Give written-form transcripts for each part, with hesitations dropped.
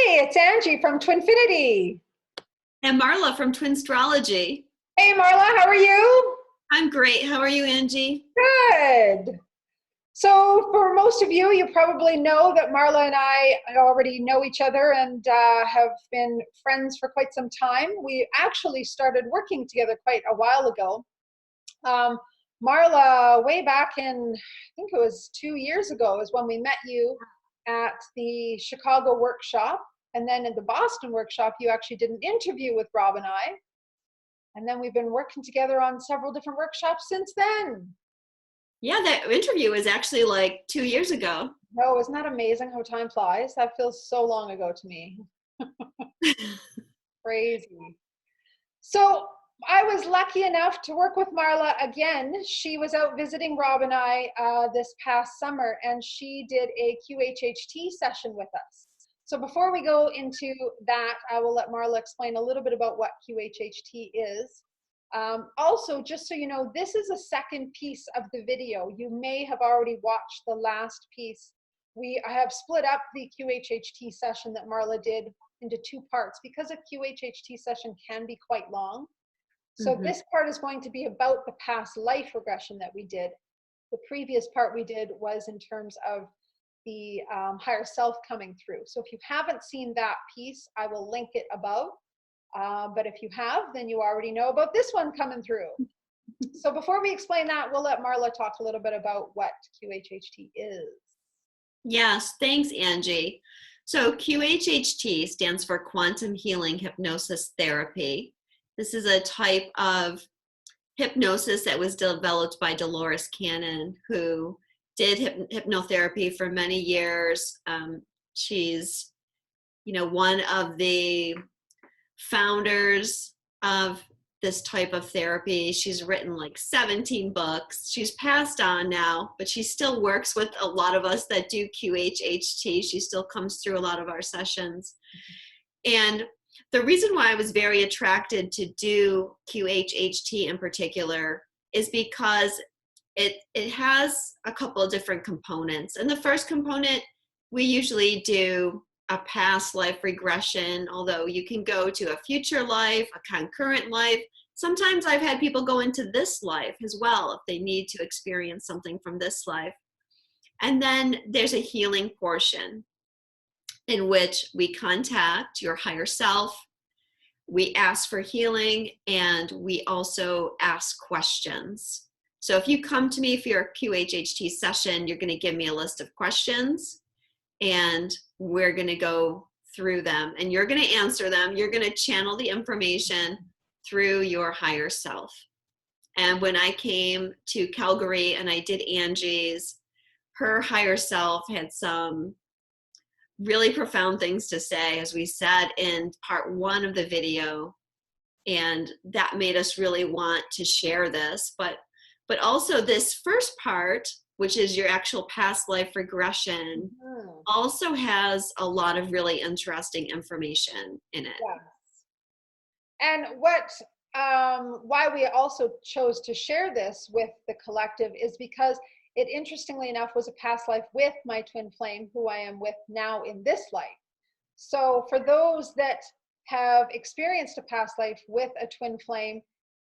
Hey, it's Angie from Twinfinity. And Marla from Twinstrology. Hey, Marla, how are you? I'm great. How are you, Angie? Good. So, for most of you, you probably know that Marla and I already know each other and have been friends for quite some time. We actually started working together quite a while ago. Um, Marla, way back in, I think it was 2 years ago, is when we met you at the Chicago workshop. And then in the Boston workshop, you actually did an interview with Rob and I. And then we've been working together on several different workshops since then. Yeah, that interview was actually like 2 years ago. Oh, isn't that amazing how time flies? That feels so long ago to me. Crazy. So I was lucky enough to work with Marla again. She was out visiting Rob and I this past summer, and she did a QHHT session with us. So before we go into that, I will let Marla explain a little bit about what QHHT is. Also, just so you know, this is a second piece of the video. You may have already watched the last piece. I have split up the QHHT session that Marla did into two parts because a QHHT session can be quite long. So this part is going to be about the past life regression that we did. The previous part we did was in terms of the higher self coming through. So if you haven't seen that piece, I will link it above. But if you have, then you already know about this one coming through. So before we explain that, we'll let Marla talk a little bit about what QHHT is. Yes, thanks, Angie. So QHHT stands for Quantum Healing Hypnosis Therapy. This is a type of hypnosis that was developed by Dolores Cannon, who did hypnotherapy for many years. She's, one of the founders of this type of therapy. She's written like 17 books. She's passed on now, but she still works with a lot of us that do QHHT. She still comes through a lot of our sessions. And the reason why I was very attracted to do QHHT in particular is because it has a couple of different components. And the first component, we usually do a past life regression, although you can go to a future life, a concurrent life. Sometimes I've had people go into this life as well if they need to experience something from this life. And then there's a healing portion in which we contact your higher self, we ask for healing, and we also ask questions. So if you come to me for your QHHT session, you're going to give me a list of questions, and we're going to go through them, and you're going to answer them. You're going to channel the information through your higher self. And when I came to Calgary and I did Angie's, her higher self had some really profound things to say, as we said in part one of the video, and that made us really want to share this. But also this first part, which is your actual past life regression, also has a lot of really interesting information in it. Yes. And why we also chose to share this with the collective is because it, interestingly enough, was a past life with my twin flame, who I am with now in this life. So for those that have experienced a past life with a twin flame,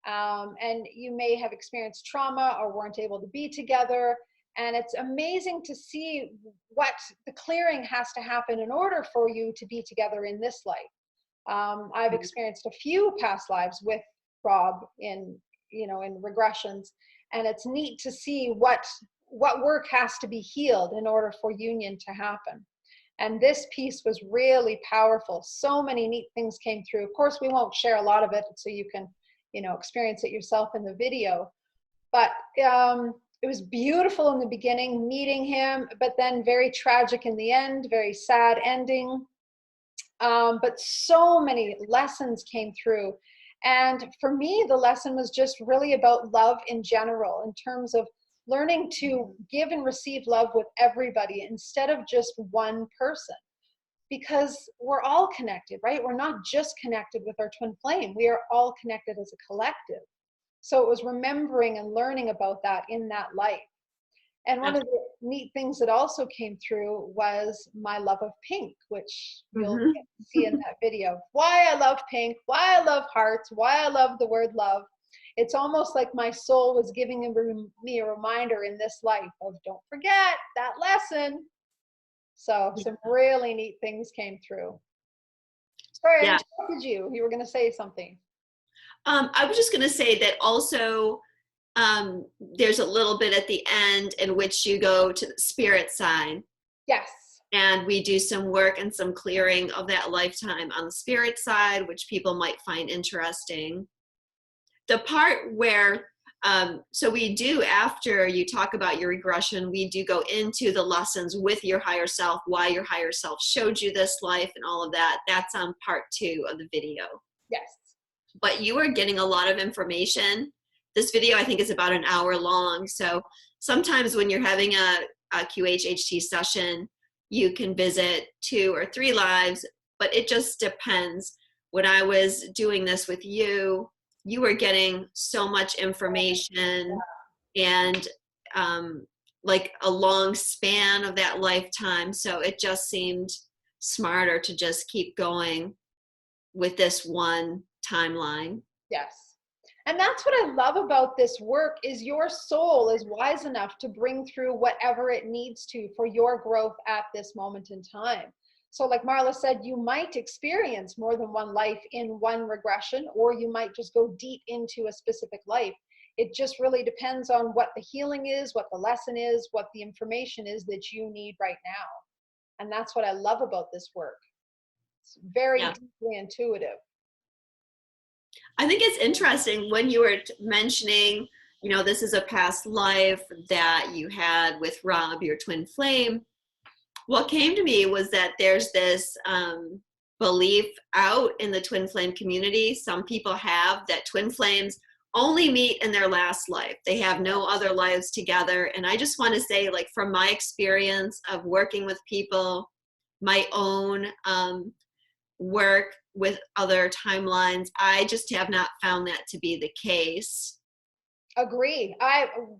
and you may have experienced trauma or weren't able to be together, and it's amazing to see what the clearing has to happen in order for you to be together in this life. I've experienced a few past lives with Rob in regressions, and it's neat to see what work has to be healed in order for union to happen. And this piece was really powerful. So many neat things came through. Of course, we won't share a lot of it so you can, experience it yourself in the video. But it was beautiful in the beginning, meeting him, but then very tragic in the end, very sad ending. But so many lessons came through. And for me, the lesson was just really about love in general, in terms of learning to give and receive love with everybody instead of just one person. Because we're all connected, right? We're not just connected with our twin flame. We are all connected as a collective. So it was remembering and learning about that in that life. And one of the neat things that also came through was my love of pink, which you'll Mhm. get to see in that video. Why I love pink, why I love hearts, why I love the word love. It's almost like my soul was giving me a reminder in this life of don't forget that lesson. So some really neat things came through. Sorry, I Yeah. interrupted you. You were going to say something. I was just going to say that also there's a little bit at the end in which you go to the spirit side. Yes. And we do some work and some clearing of that lifetime on the spirit side, which people might find interesting. The part where, so we do, after you talk about your regression, we do go into the lessons with your higher self, why your higher self showed you this life and all of that. That's on part 2 of the video. Yes. But you are getting a lot of information. This video, I think, is about an hour long. So sometimes when you're having a QHHT session, you can visit 2 or 3 lives, but it just depends. When I was doing this with you, you were getting so much information and like a long span of that lifetime. So it just seemed smarter to just keep going with this one timeline. Yes. And that's what I love about this work is your soul is wise enough to bring through whatever it needs to for your growth at this moment in time. So like Marla said, you might experience more than one life in one regression, or you might just go deep into a specific life. It just really depends on what the healing is, what the lesson is, what the information is that you need right now. And that's what I love about this work. It's very Yeah. deeply intuitive. I think it's interesting when you were mentioning, you know, this is a past life that you had with Rob, your twin flame. What came to me was that there's this belief out in the twin flame community. Some people have that twin flames only meet in their last life. They have no other lives together. And I just want to say, like, from my experience of working with people, my own work with other timelines, I just have not found that to be the case. Agree.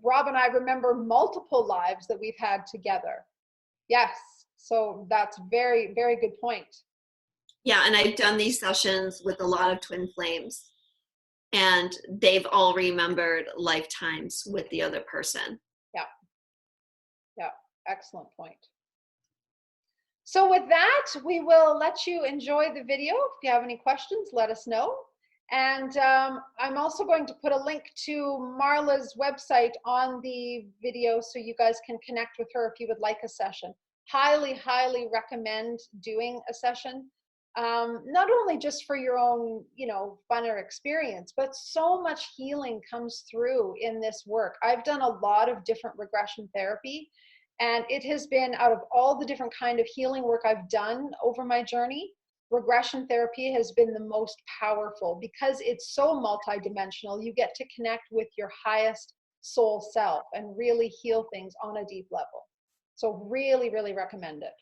Rob and I remember multiple lives that we've had together. Yes. So that's very, very good point. Yeah, and I've done these sessions with a lot of twin flames, and they've all remembered lifetimes with the other person. Yeah. Yeah. Excellent point. So with that, we will let you enjoy the video. If you have any questions, let us know. And I'm also going to put a link to Marla's website on the video so you guys can connect with her if you would like a session. Highly, highly recommend doing a session. Not only just for your own, you know, fun or experience, but so much healing comes through in this work. I've done a lot of different regression therapy, and it has been, out of all the different kind of healing work I've done over my journey, regression therapy has been the most powerful because it's so multidimensional. You get to connect with your highest soul self and really heal things on a deep level. So really, really recommend it.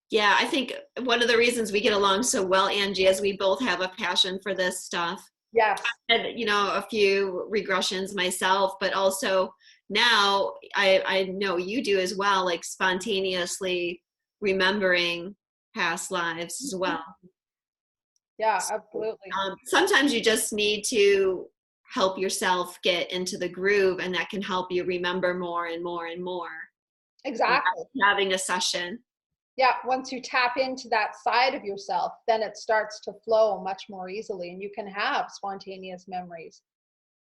Yeah, I think one of the reasons we get along so well, Angie, is we both have a passion for this stuff. Yes. And, you know, a few regressions myself, but also now I know you do as well, like spontaneously remembering past lives as well. Yeah, absolutely. Sometimes you just need to help yourself get into the groove, and that can help you remember more and more and more. Exactly. Having a session. Yeah, once you tap into that side of yourself, then it starts to flow much more easily and you can have spontaneous memories.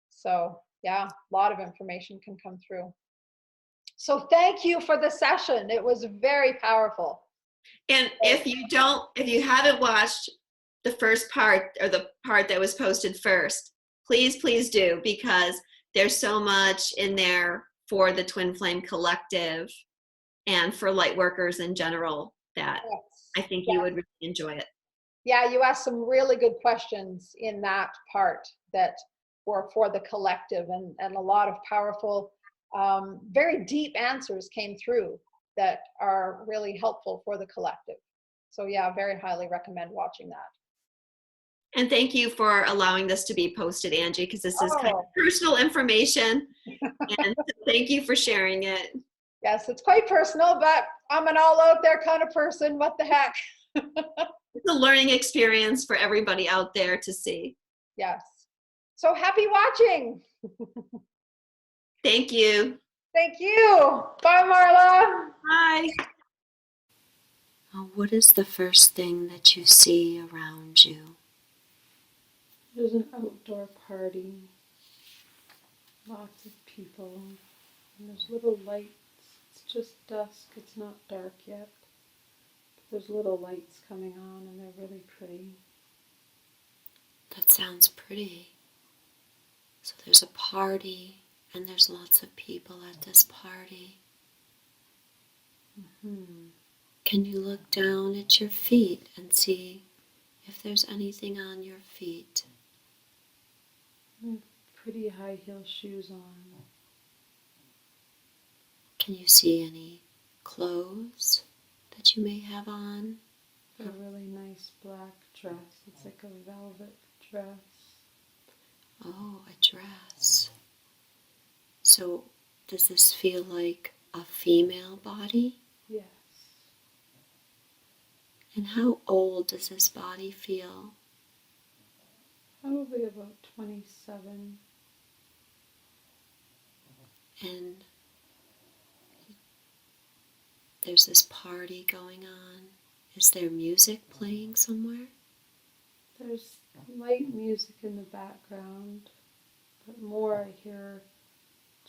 So yeah, a lot of information can come through. So thank you for the session. It was very powerful. And if you haven't watched the first part, or the part that was posted first, please do, because there's so much in there for the Twin Flame Collective and for light workers in general that Yes. I think Yeah. you would really enjoy it. Yeah, you asked some really good questions in that part that were for the collective, and a lot of powerful, very deep answers came through that are really helpful for the collective. So yeah, very highly recommend watching that. And thank you for allowing this to be posted, Angie, because this is kind of Oh, personal information. And thank you for sharing it. yes, it's quite personal, but I'm an all out there kind of person. What the heck? It's a learning experience for everybody out there to see. Yes. So happy watching. Thank you. Thank you. Bye, Marla. Bye. What is the first thing that you see around you? There's an outdoor party, lots of people, and there's little lights. It's just dusk, it's not dark yet. But there's little lights coming on and they're really pretty. That sounds pretty. So there's a party and there's lots of people at this party. Can you look down at your feet and see if there's anything on your feet? Pretty high heel shoes on. Can you see any clothes that you may have on? A really nice black dress. It's like a velvet dress. Oh, a dress. So does this feel like a female body? Yes. And how old does this body feel? Probably about 27. And there's this party going on. Is there music playing somewhere? There's light music in the background, but more I hear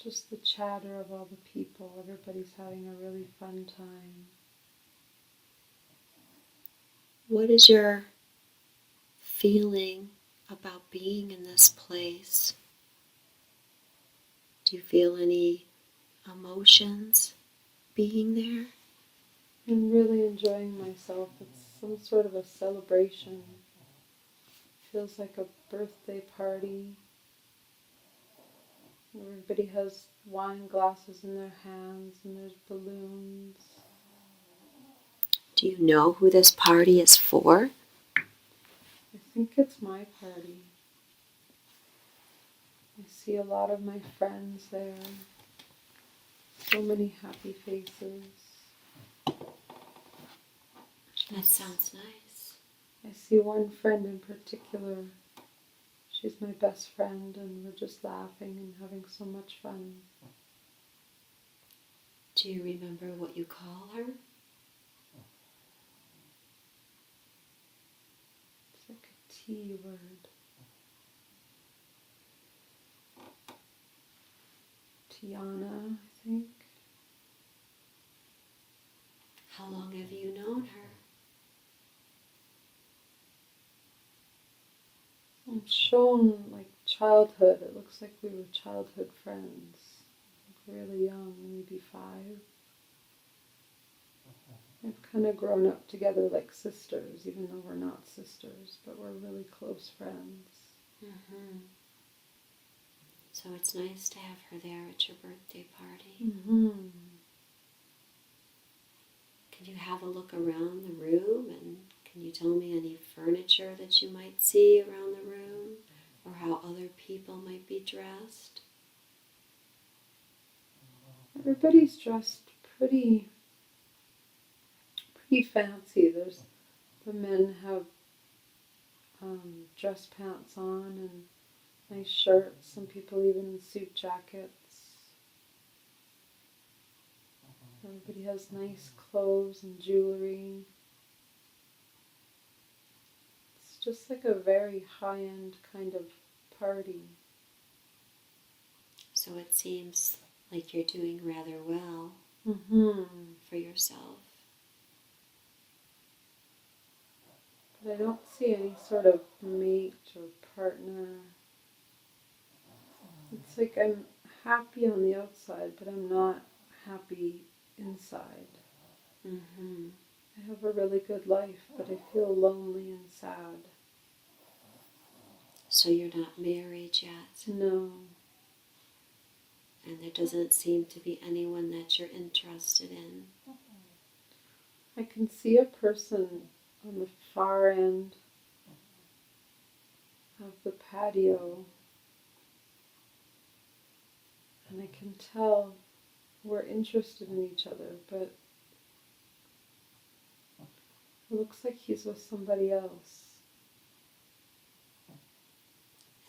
just the chatter of all the people. Everybody's having a really fun time. What is your feeling about being in this place? Do you feel any emotions being there? I'm really enjoying myself. It's some sort of a celebration. Feels like a birthday party. Everybody has wine glasses in their hands and there's balloons. Do you know who this party is for? I think it's my party. I see a lot of my friends there. So many happy faces. That sounds nice. I see one friend in particular. She's my best friend and we're just laughing and having so much fun. Do you remember what you call her? It's like a T word. Tiana, I think. How long have you known her? I'm shown like childhood. It looks like we were childhood friends. Like really young, maybe 5. We've kind of grown up together like sisters, even though we're not sisters, but we're really close friends. Mm-hmm. So it's nice to have her there at your birthday party. Mm-hmm. Can you have a look around the room, and can you tell me any furniture that you might see around the room, or how other people might be dressed? Everybody's dressed pretty fancy. The men have dress pants on and nice shirts. Some people even in suit jackets. Everybody has nice clothes and jewelry. It's just like a very high-end kind of party. So it seems like you're doing rather well for yourself. But I don't see any sort of mate or partner. It's like I'm happy on the outside, but I'm not happy inside. Mm-hmm. I have a really good life, but I feel lonely and sad. So you're not married yet, No. and there doesn't seem to be anyone that you're interested in. I can see a person on the far end of the patio, and I can tell we're interested in each other, but it looks like he's with somebody else.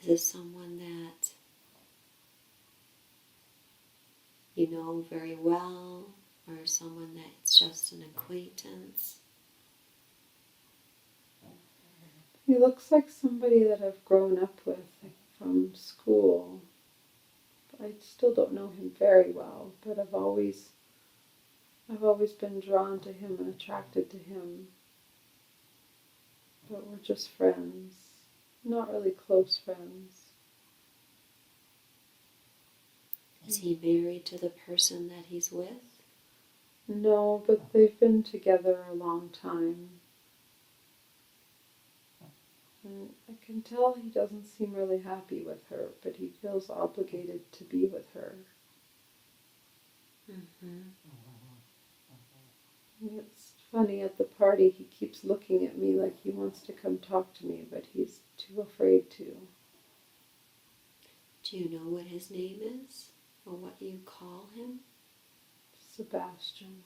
Is this someone that you know very well, or someone that's just an acquaintance? He looks like somebody that I've grown up with, like from school. I still don't know him very well, but I've always been drawn to him and attracted to him. But we're just friends, not really close friends. Is he married to the person that he's with? No, but they've been together a long time. And I can tell he doesn't seem really happy with her, but he feels obligated to be with her. Mm-hmm. And it's funny, at the party he keeps looking at me like he wants to come talk to me, but he's too afraid to. Do you know what his name is, or what you call him? Sebastian.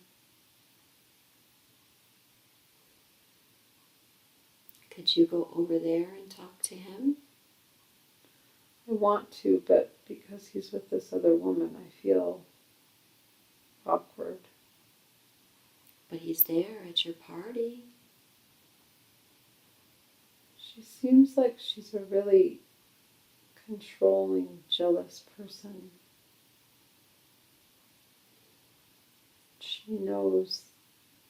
Could you go over there and talk to him? I want to, but because he's with this other woman, I feel awkward. But he's there at your party. She seems like she's a really controlling, jealous person. She knows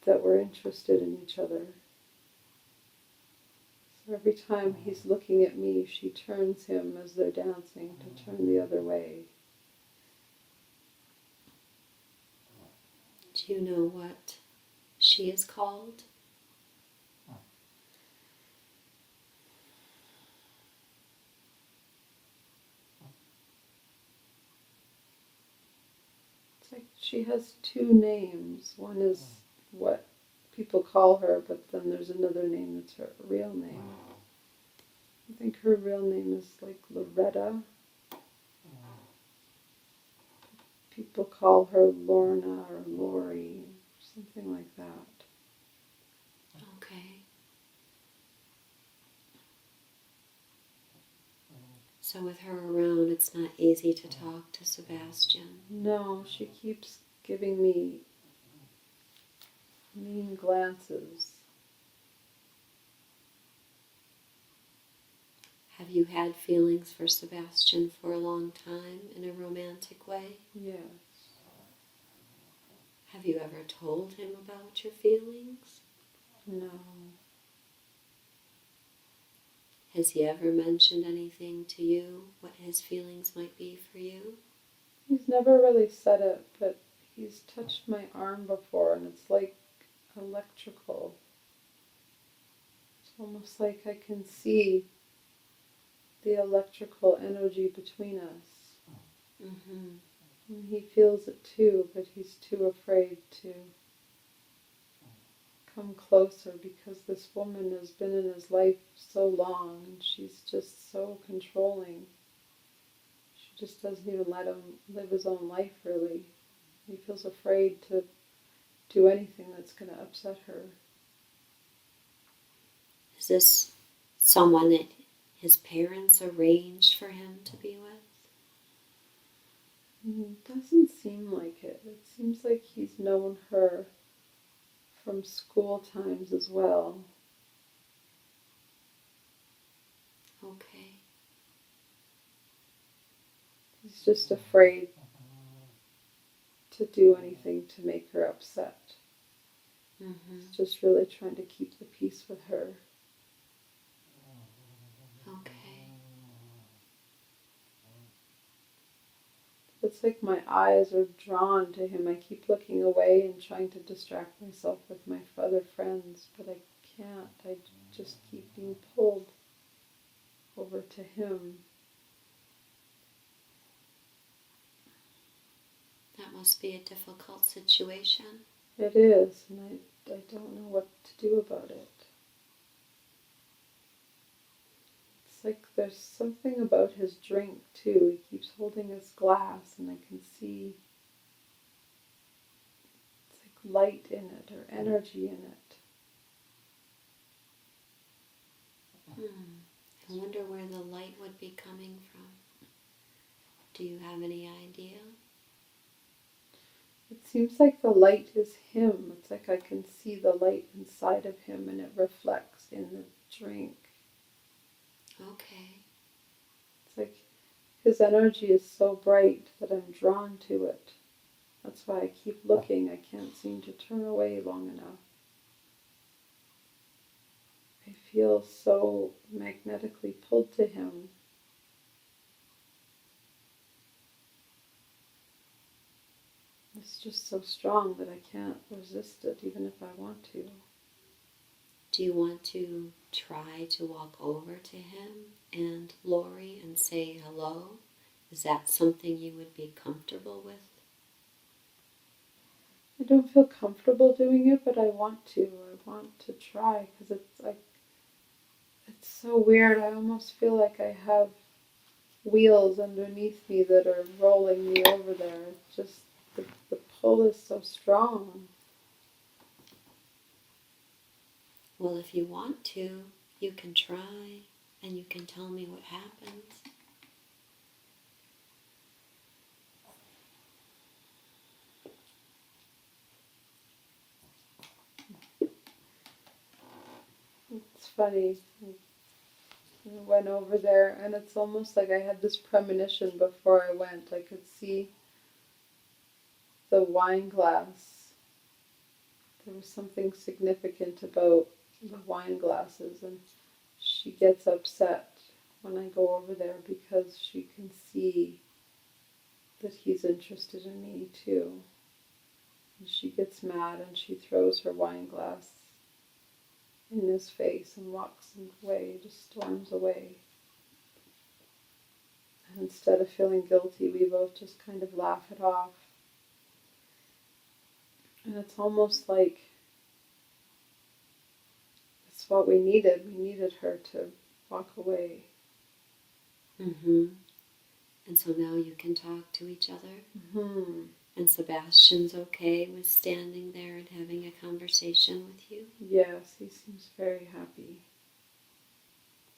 that we're interested in each other. So every time he's looking at me, she turns him as they're dancing to turn the other way. Do you know what she is called? It's like she has two names. One is what people call her, but then there's another name that's her real name. I think her real name is like Loretta. People call her Lorna or Lori, something like that. Okay. So with her around, it's not easy to talk to Sebastian. No, she keeps giving me mean glances. Have you had feelings for Sebastian for a long time in a romantic way? Yes. Have you ever told him about your feelings? No. Has he ever mentioned anything to you, what his feelings might be for you? He's never really said it, but he's touched my arm before, and it's like electrical. It's almost like I can see the electrical energy between us. Mm-hmm. And he feels it too, but he's too afraid to come closer because this woman has been in his life so long, and she's just so controlling. She just doesn't even let him live his own life, really. He feels afraid to do anything that's going to upset her. Is this someone that his parents arranged for him to be with? Doesn't seem like it. It seems like he's known her from school times as well. Okay. He's just afraid to do anything to make her upset. Mm-hmm. He's just really trying to keep the peace with her. Okay. It's like my eyes are drawn to him. I keep looking away and trying to distract myself with my other friends, but I can't. I just keep being pulled over to him. That must be a difficult situation. It is, and I don't know what to do about it. It It's like there's something about his drink too. He keeps holding his glass and I can see it's like light in it or energy in it. I wonder where the light would be coming from. Do you have any idea? It seems like the light is him. It's like I can see the light inside of him and it reflects in the drink. Okay. It's like his energy is so bright that I'm drawn to it. That's why I keep looking. I can't seem to turn away long enough. I feel so magnetically pulled to him. It's just so strong that I can't resist it, even if I want to. Do you want to try to walk over to him and Lori and say hello? Is that something you would be comfortable with? I don't feel comfortable doing it, but I want to. I want to try because it's like, it's so weird. I almost feel like I have wheels underneath me that are rolling me over there. It's just, the pull is so strong. Well, if you want to, you can try and you can tell me what happens. It's funny. I went over there and it's almost like I had this premonition before I went. I could see the wine glass. There was something significant about the wine glasses, and she gets upset when I go over there because she can see that he's interested in me too. And she gets mad and she throws her wine glass in his face and walks away, just storms away. And instead of feeling guilty, we both just kind of laugh it off. And it's almost like it's what we needed. We needed her to walk away. Mm-hmm. And so now you can talk to each other. Mm-hmm. And Sebastian's okay with standing there and having a conversation with you? Yes, he seems very happy.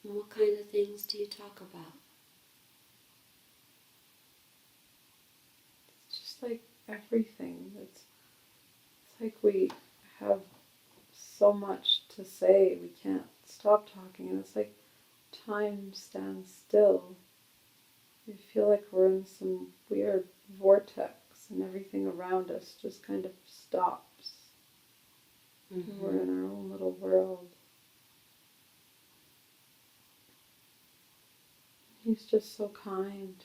And what kind of things do you talk about? It's just like everything. It's like we have so much to say. We can't stop talking. And it's like time stands still. We feel like we're in some weird vortex and everything around us just kind of stops. Mm-hmm. We're in our own little world. He's just so kind.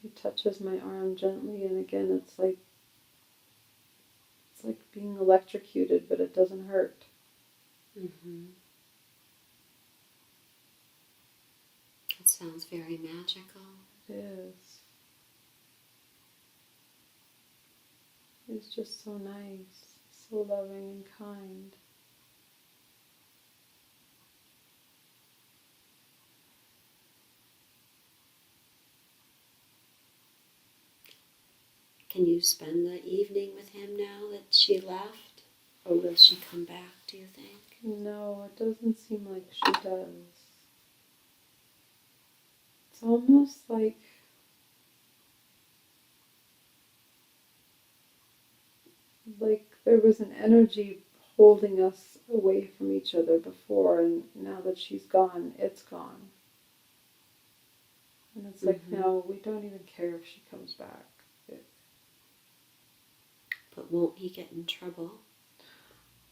He touches my arm gently, and again it's like being electrocuted, but it doesn't hurt. Mm-hmm. It sounds very magical. It is. He's just so nice, so loving and kind. Can you spend the evening with him now that she left? Or will she come back, do you think? No, it doesn't seem like she does. It's almost like there was an energy holding us away from each other before, and now that she's gone, it's gone. And it's like, no, we don't even care if she comes back. But won't he get in trouble?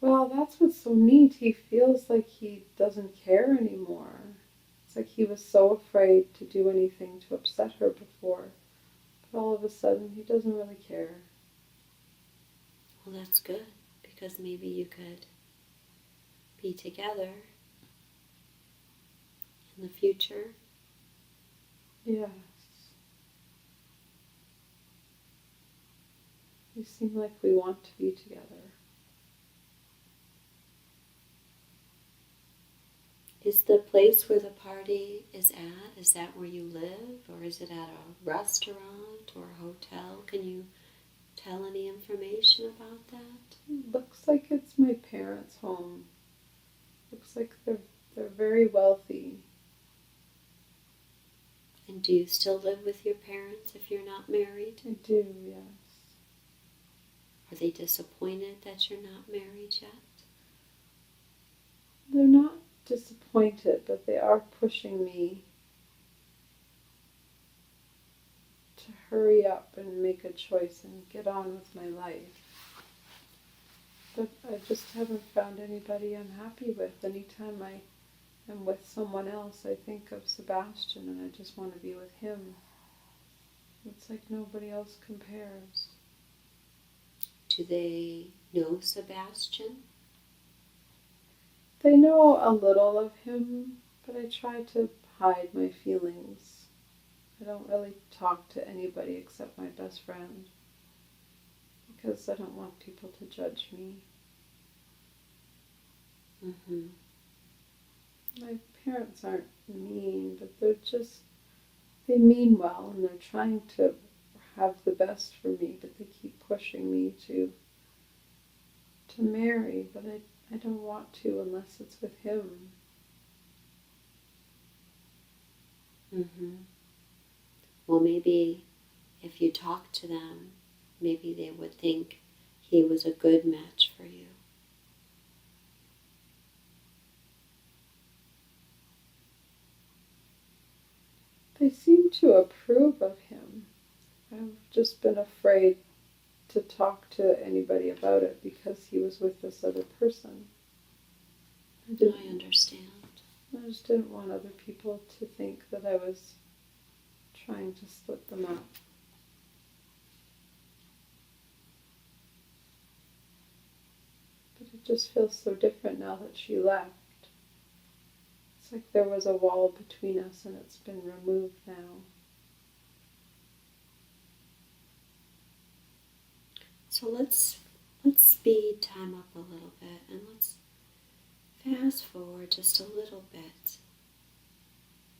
Well, that's what's so neat. He feels like he doesn't care anymore. It's like he was so afraid to do anything to upset her before. But all of a sudden, he doesn't really care. Well, that's good, because maybe you could be together in the future. Yes. We seem like we want to be together. Is the place where the party is at, is that where you live, or is it at a restaurant or a hotel? Can you tell any information about that? Looks like it's my parents' home. Looks like they're very wealthy. And do you still live with your parents if you're not married? I do, yes. Are they disappointed that you're not married yet? They're not disappointed, but they are pushing me to hurry up and make a choice and get on with my life. But I just haven't found anybody I'm happy with. Anytime I am with someone else, I think of Sebastian and I just want to be with him. It's like nobody else compares. Do they know Sebastian? They know a little of him, but I try to hide my feelings. I don't really talk to anybody except my best friend because I don't want people to judge me. Mm-hmm. My parents aren't mean, but they mean well and they're trying to have the best for me, but they keep pushing me to marry, but I don't want to unless it's with him. Mm-hmm. Well, maybe if you talk to them, maybe they would think he was a good match for you. They seem to approve of him. I've just been afraid to talk to anybody about it because he was with this other person. I understand. I just didn't want other people to think that I was trying to split them up. But it just feels so different now that she left. It's like there was a wall between us and it's been removed now. So let's speed time up a little bit and let's fast forward just a little bit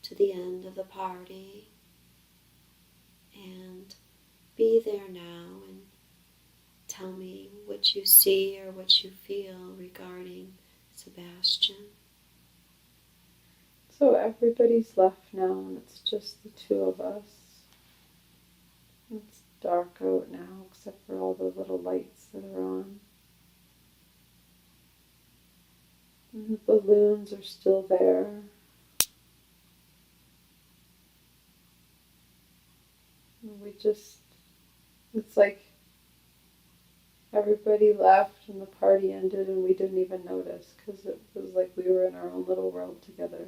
to the end of the party and be there now and tell me what you see or what you feel regarding Sebastian. So everybody's left now and it's just the two of us. It's dark out now except for all the little lights that are on. And the balloons are still there. And it's like everybody left and the party ended and we didn't even notice because it was like we were in our own little world together.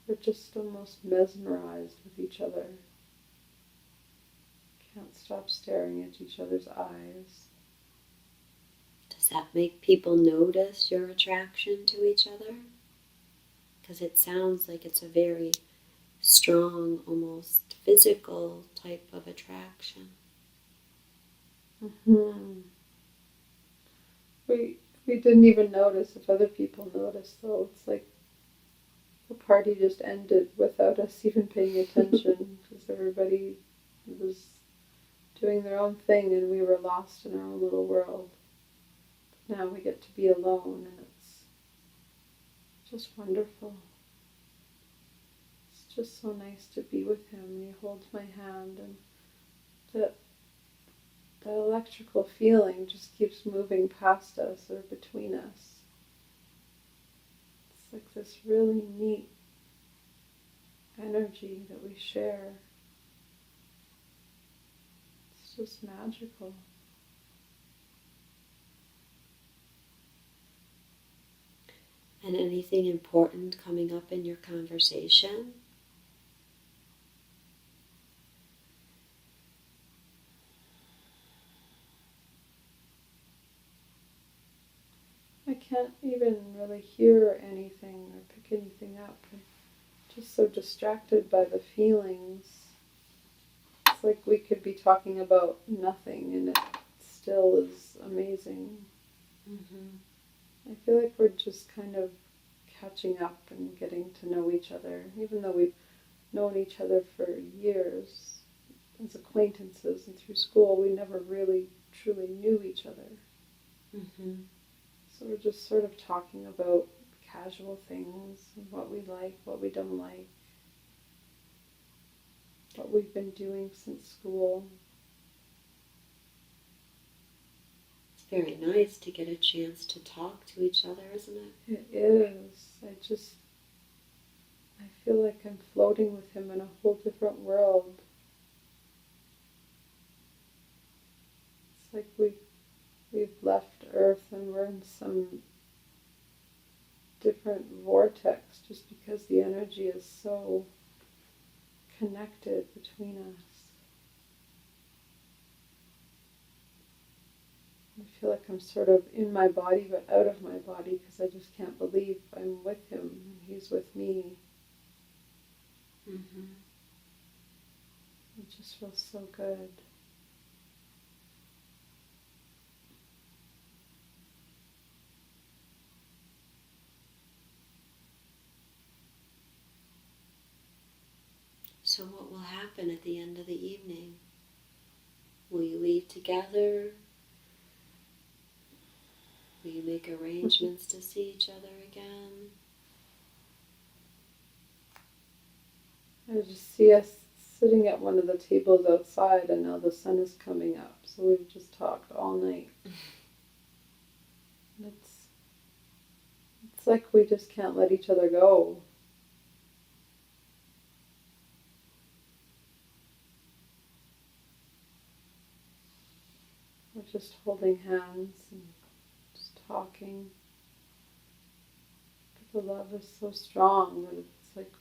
We're just almost mesmerized with each other. Can't stop staring at each other's eyes. Does that make people notice your attraction to each other? Because it sounds like it's a very strong, almost physical type of attraction. Mm-hmm. We didn't even notice if other people noticed, though. It's like the party just ended without us even paying attention because everybody was doing their own thing and we were lost in our own little world. Now we get to be alone and it's just wonderful. It's just so nice to be with him. He holds my hand and that electrical feeling just keeps moving past us or between us. It's like this really neat energy that we share. It's just magical. And anything important coming up in your conversation? I can't even really hear anything or pick anything up. I'm just so distracted by the feelings. It's like we could be talking about nothing and it still is amazing. Mm-hmm. I feel like we're just kind of catching up and getting to know each other. Even though we've known each other for years as acquaintances and through school, we never really truly knew each other. Mm-hmm. So we're just sort of talking about casual things, what we like, what we don't like, what we've been doing since school. It's very nice to get a chance to talk to each other, isn't it? It is. I feel like I'm floating with him in a whole different world. It's like we've left Earth and we're in some different vortex just because the energy is so connected between us. I feel like I'm sort of in my body but out of my body because I just can't believe I'm with him and he's with me. Mm-hmm. It just feels so good. So what will happen at the end of the evening? Will you leave together? Will you make arrangements to see each other again? I just see us sitting at one of the tables outside and now the sun is coming up. So we've just talked all night. And it's like we just can't let each other go. We're just holding hands and just talking. But the love is so strong that it's like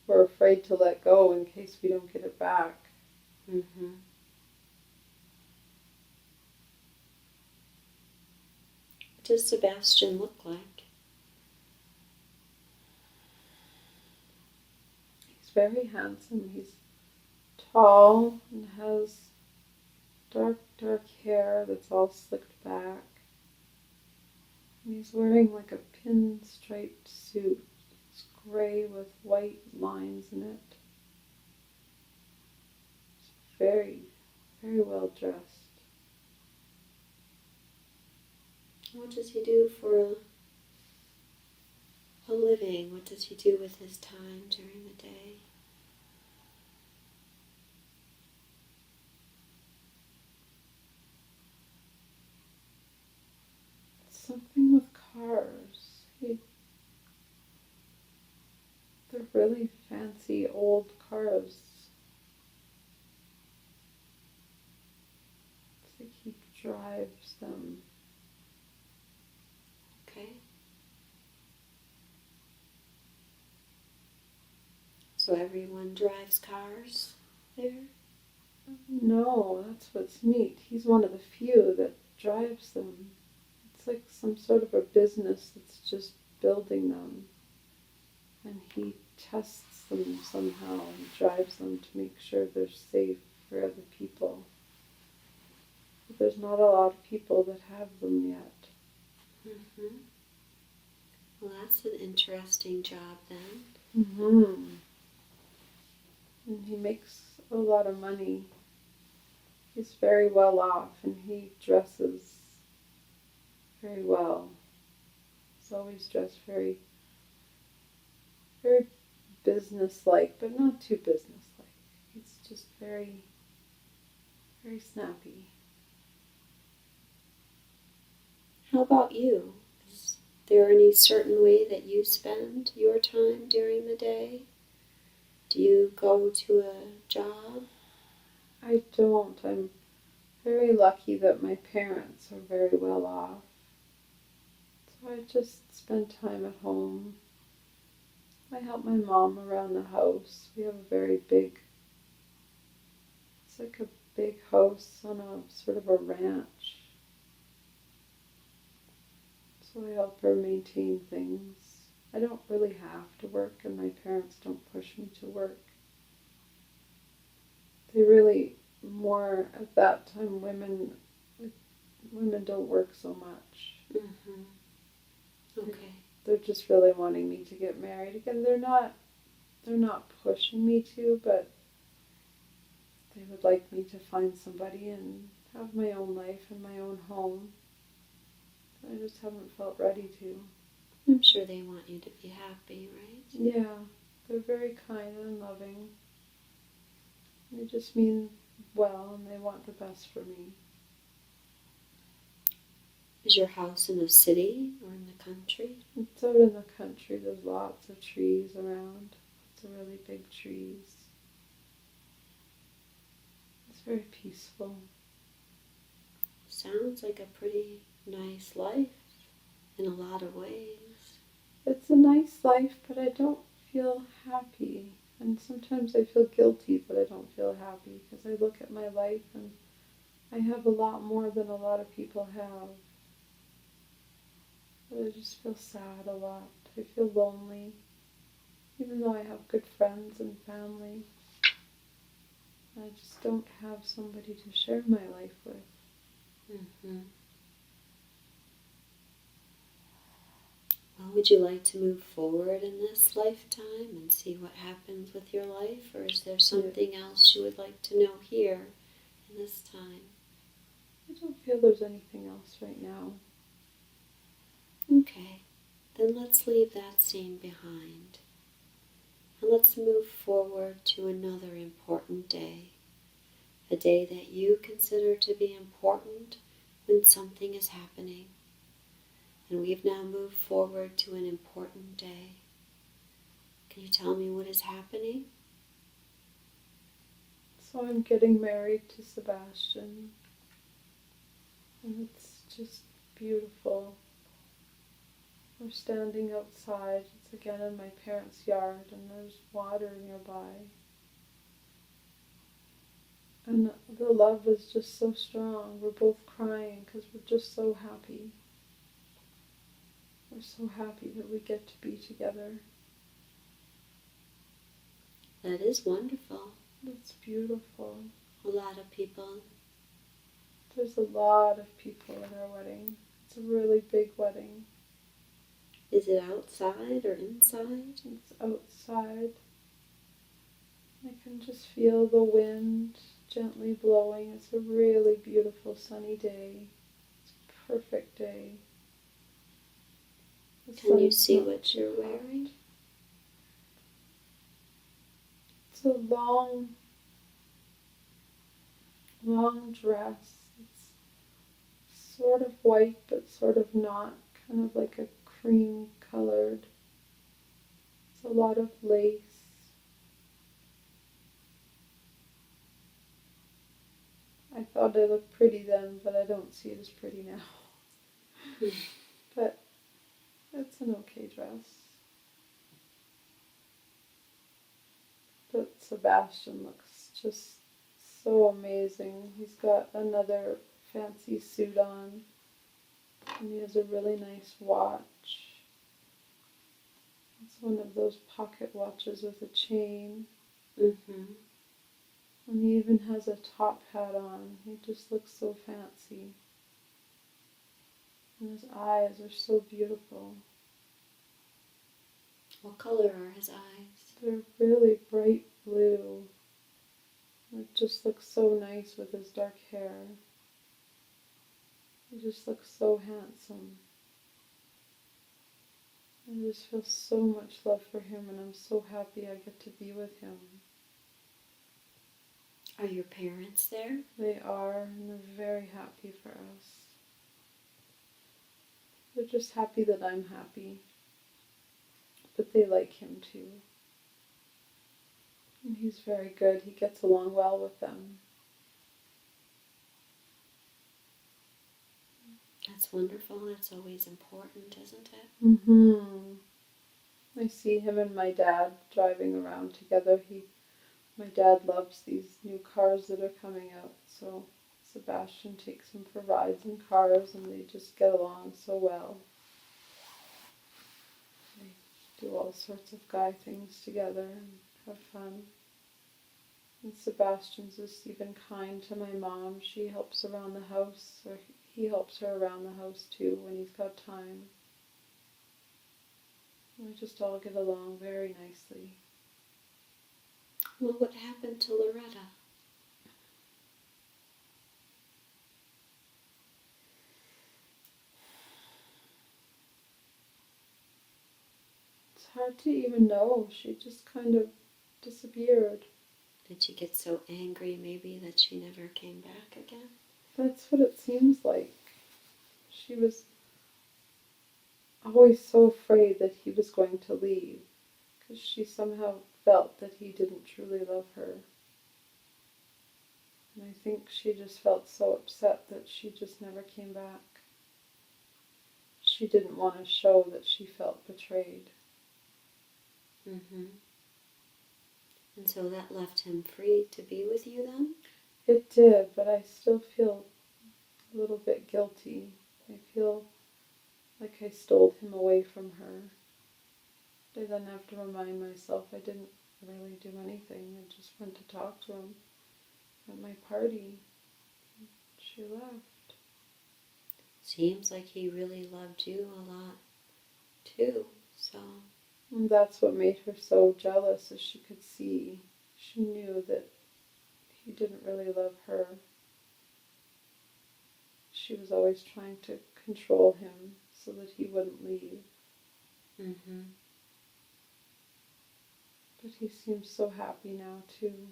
we're afraid to let go in case we don't get it back. Mm-hmm. What does Sebastian look like? He's very handsome. He's tall and has dark hair that's all slicked back. And he's wearing like a pinstriped suit. It's gray with white lines in it. He's very, very well dressed. What does he do for a living? What does he do with his time during the day? Something with cars. They're really fancy old cars. It's like he drives them. Okay. So everyone drives cars there? No, that's what's neat. He's one of the few that drives them. It's like some sort of a business that's just building them. And he tests them somehow and drives them to make sure they're safe for other people. But there's not a lot of people that have them yet. Mm-hmm. Well, that's an interesting job then. Mm-hmm. And he makes a lot of money. He's very well off and he dresses very well. He's always dressed very, very business-like, but not too business-like. He's just very, very snappy. How about you? Is there any certain way that you spend your time during the day? Do you go to a job? I don't. I'm very lucky that my parents are very well off. So I just spend time at home. I help my mom around the house. We have a very big, it's like a big house on a sort of a ranch. So I help her maintain things. I don't really have to work and my parents don't push me to work. They really, more at that time, women don't work so much. Mm-hmm. Okay. They're just really wanting me to get married. Again, they're not pushing me to, but they would like me to find somebody and have my own life and my own home. I just haven't felt ready to. I'm sure they want you to be happy, right? Yeah, they're very kind and loving. They just mean well, and they want the best for me. Is your house in a city or in the country? It's out in the country. There's lots of trees around. Lots of really big trees. It's very peaceful. Sounds like a pretty nice life in a lot of ways. It's a nice life, but I don't feel happy. And sometimes I feel guilty that I don't feel happy because I look at my life and I have a lot more than a lot of people have. But I just feel sad a lot. I feel lonely, even though I have good friends and family. I just don't have somebody to share my life with. Mm-hmm. Well, would you like to move forward in this lifetime and see what happens with your life? Or is there something else you would like to know here in this time? I don't feel there's anything else right now. Okay, then let's leave that scene behind. And let's move forward to another important day. A day that you consider to be important when something is happening. And we've now moved forward to an important day. Can you tell me what is happening? So I'm getting married to Sebastian. And it's just beautiful. We're standing outside. It's again in my parents' yard, and there's water nearby. And the love is just so strong. We're both crying because we're just so happy. We're so happy that we get to be together. That is wonderful. It's beautiful. A lot of people. There's a lot of people at our wedding. It's a really big wedding. Is it outside or inside? It's outside. I can just feel the wind gently blowing. It's a really beautiful sunny day. It's a perfect day. Can you see what you're wearing? It's a long dress. It's sort of white, but sort of not. Kind of like a cream colored. It's a lot of lace. I thought I looked pretty then, but I don't see it as pretty now. But it's an okay dress. But Sebastian looks just so amazing. He's got another fancy suit on, and he has a really nice watch. It's one of those pocket watches with a chain. Mm-hmm. And he even has a top hat on. He just looks so fancy. And his eyes are so beautiful. What color are his eyes? They're really bright blue. It just looks so nice with his dark hair. He just looks so handsome. I just feel so much love for him, and I'm so happy I get to be with him. Are your parents there? They are, and they're very happy for us. They're just happy that I'm happy. But they like him too. And he's very good. He gets along well with them. That's wonderful. That's always important, isn't it? Mm-hmm. I see him and my dad driving around together. My dad loves these new cars that are coming out, so Sebastian takes him for rides in cars, and they just get along so well. They do all sorts of guy things together and have fun. And Sebastian's just even kind to my mom. She helps around the house, or he helps her around the house too when he's got time. we just all get along very nicely. Well, what happened to Loretta? It's hard to even know. She just kind of disappeared. Did she get so angry maybe that she never came back again? That's what it seems like. She was always so afraid that he was going to leave, because she somehow felt that he didn't truly love her. And I think she just felt so upset that she just never came back. She didn't want to show that she felt betrayed. Mm-hmm. And so that left him free to be with you then? It did, but I still feel a little bit guilty. I feel like I stole him away from her. I then have to remind myself I didn't really do anything. I just went to talk to him at my party. She left. Seems like he really loved you a lot too, so... And that's what made her so jealous, as she could see. She knew that he didn't really love her. She was always trying to control him so that he wouldn't leave. Mm-hmm. But he seems so happy now, too.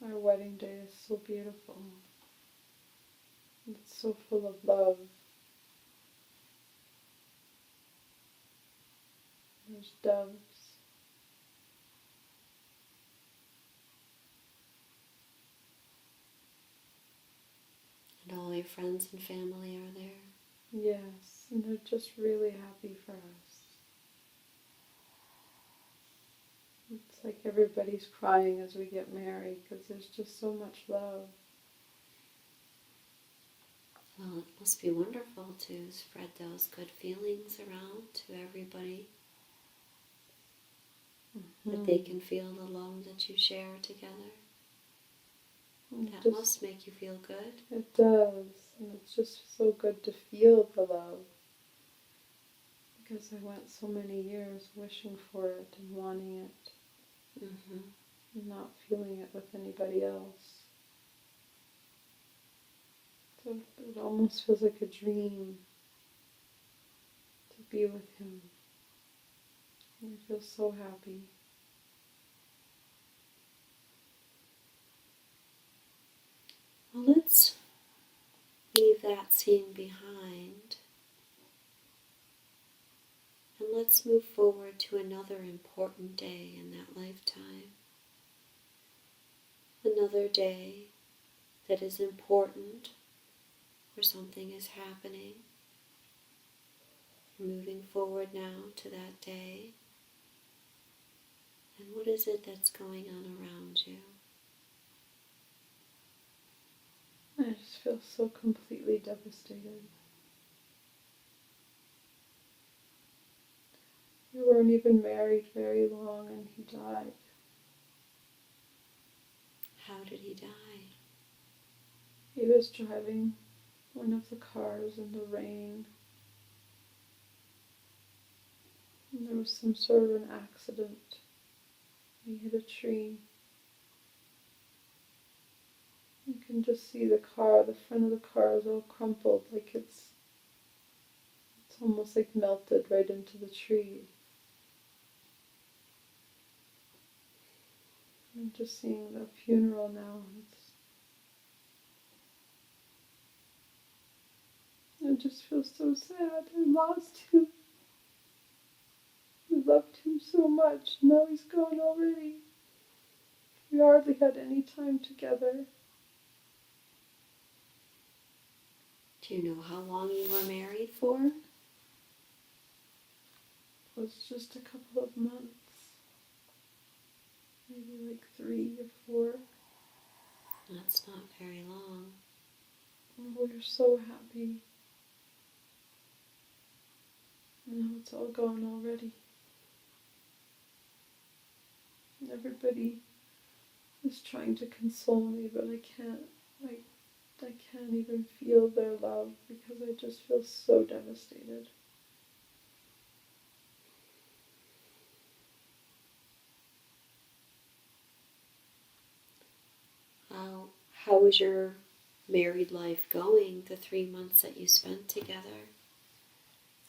Our wedding day is so beautiful. It's so full of love. There's doves. And all your friends and family are there? Yes, and they're just really happy for us. It's like everybody's crying as we get married because there's just so much love. Well, it must be wonderful to spread those good feelings around to everybody. Mm-hmm. That they can feel the love that you share together. That must make you feel good. It does, and it's just so good to feel the love. Because I went so many years wishing for it and wanting it, Mm-hmm. and not feeling it with anybody else. So it almost feels like a dream to be with him. And I feel so happy. Well, let's leave that scene behind. And let's move forward to another important day in that lifetime. Another day that is important, where something is happening. Moving forward now to that day. And what is it that's going on around you? I just feel so completely devastated. We weren't even married very long and he died. How did he die? He was driving one of the cars in the rain. And there was some sort of an accident. He hit a tree. You can just see the car, the front of the car is all crumpled, like it's almost like melted right into the tree. I'm just seeing the funeral now. I just feel so sad. I lost him. I loved him so much. Now he's gone already. We hardly had any time together. Do you know how long you were married for? It was just a couple of months. Maybe like 3 or 4. That's not very long. And we were so happy. And now it's all gone already. And everybody is trying to console me, but I can't. I can't even feel their love because I just feel so devastated. How was your married life going, the 3 months that you spent together?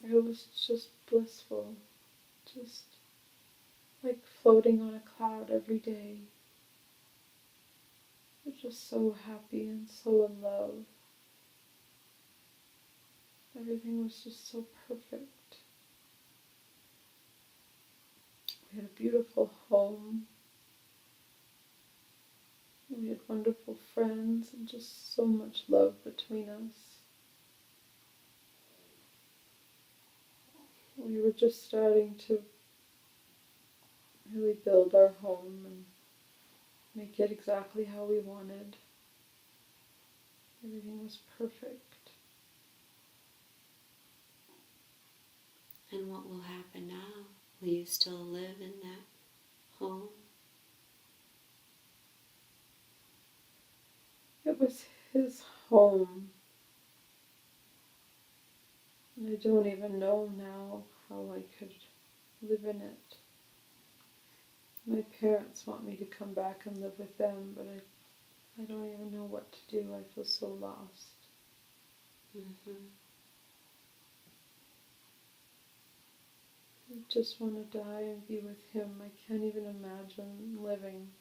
It was just blissful, just like floating on a cloud every day. We're just so happy and so in love. Everything was just so perfect. We had a beautiful home. We had wonderful friends and just so much love between us. We were just starting to really build our home and make it exactly how we wanted. Everything was perfect. And what will happen now? Will you still live in that home? It was his home. And I don't even know now how I could live in it. My parents want me to come back and live with them, but I don't even know what to do. I feel so lost. Mm-hmm. I just want to die and be with him. I can't even imagine living.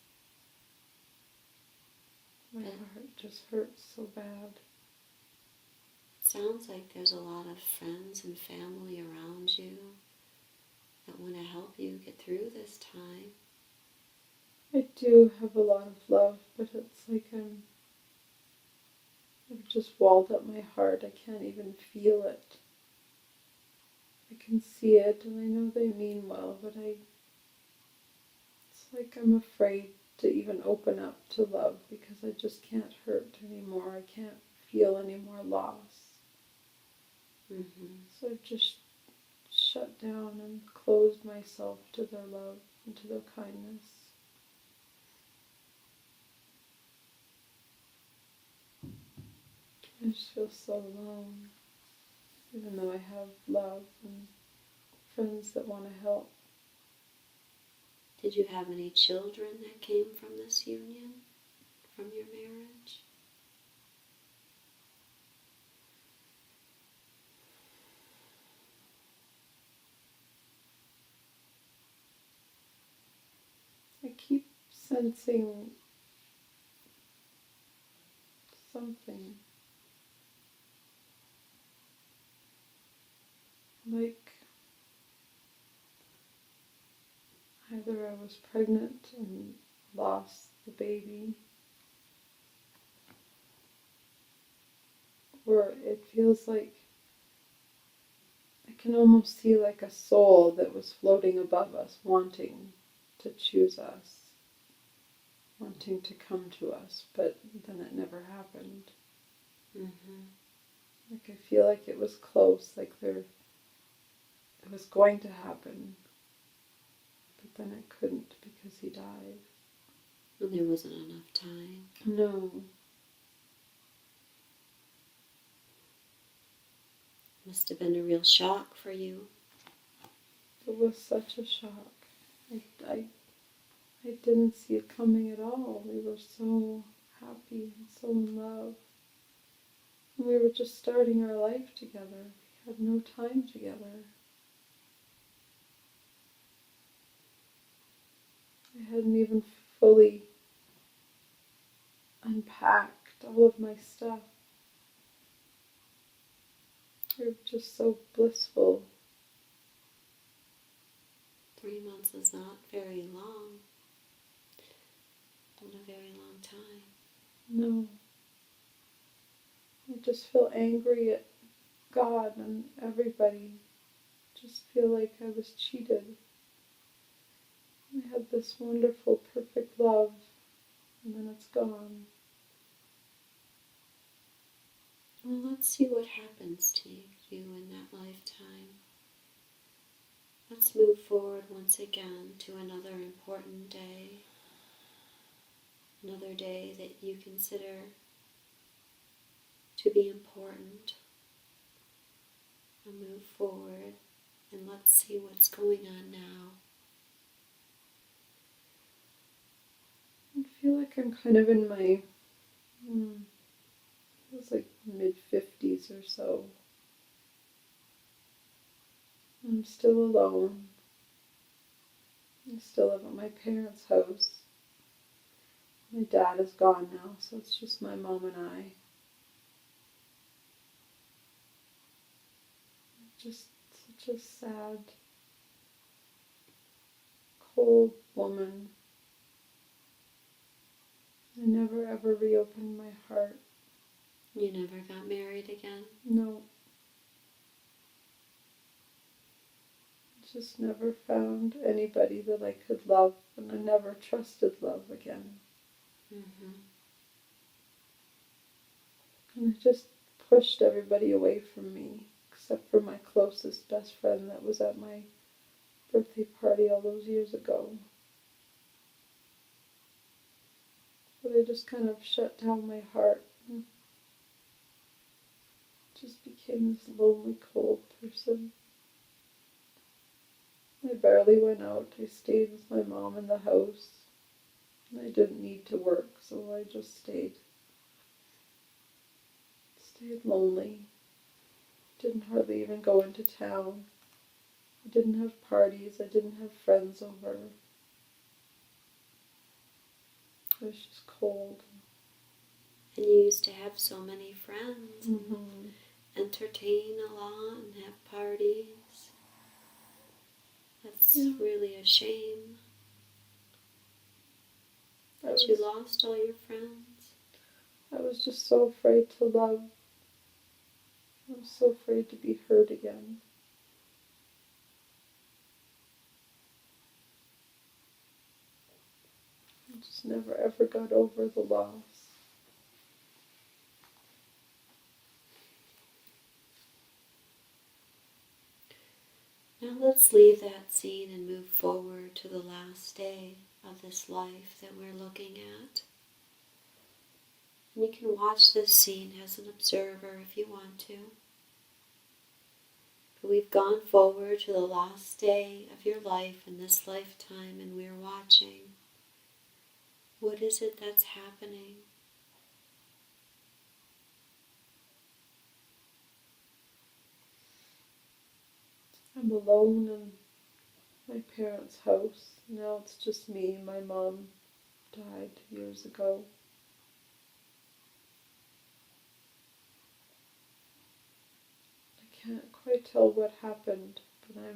My heart just hurts so bad. Sounds like there's a lot of friends and family around you that want to help you get through this time. I do have a lot of love, but it's like I've just walled up my heart. I can't even feel it. I can see it, and I know they mean well, but it's like I'm afraid to even open up to love because I just can't hurt anymore. I can't feel any more loss. Mm-hmm. So I've just shut down and closed myself to their love and to their kindness. I just feel so alone, even though I have love and friends that want to help. Did you have any children that came from this union, from your marriage? I keep sensing something, like either I was pregnant and lost the baby, or it feels like I can almost see like a soul that was floating above us, wanting to choose us, wanting to come to us, but then it never happened. Mm-hmm. Like I feel like it was close, like it was going to happen, but then it couldn't because he died. And there wasn't enough time. No. Must have been a real shock for you. It was such a shock. I didn't see it coming at all. We were so happy and so in love. And we were just starting our life together. We had no time together. I hadn't even fully unpacked all of my stuff. We were just so blissful. 3 months is not very long. Not a very long time. No. I just feel angry at God and everybody. Just feel like I was cheated. I had this wonderful, perfect love, and then it's gone. Well, let's see what happens to you in that lifetime. Let's move forward once again to another important day. Another day that you consider to be important. forward and let's see what's going on now. I feel like I'm kind of in my, it was like mid-50s or so. I'm still alone. I still live at my parents' house. My dad is gone now, so it's just my mom and I. Just such a sad, cold woman. I never ever reopened my heart. You never got married again? No. Just never found anybody that I could love, and I never trusted love again. Mm-hmm. And I just pushed everybody away from me, except for my closest best friend that was at my birthday party all those years ago. But I just kind of shut down my heart and just became this lonely, cold person. I barely went out. I stayed with my mom in the house. I didn't need to work, so I just stayed lonely. Didn't hardly even go into town. I didn't have parties. I didn't have friends over. I was just cold. And you used to have so many friends, Mm-hmm. and entertain a lot and have parties. That's really a shame that you lost all your friends. I was just so afraid to love. I was so afraid to be hurt again. I just never ever got over the loss. Now let's leave that scene and move forward to the last day of this life that we're looking at. And you can watch this scene as an observer if you want to. But we've gone forward to the last day of your life in this lifetime, and we're watching. What is it that's happening? I'm alone in my parents' house. Now it's just me. My mom died years ago. I can't quite tell what happened, but I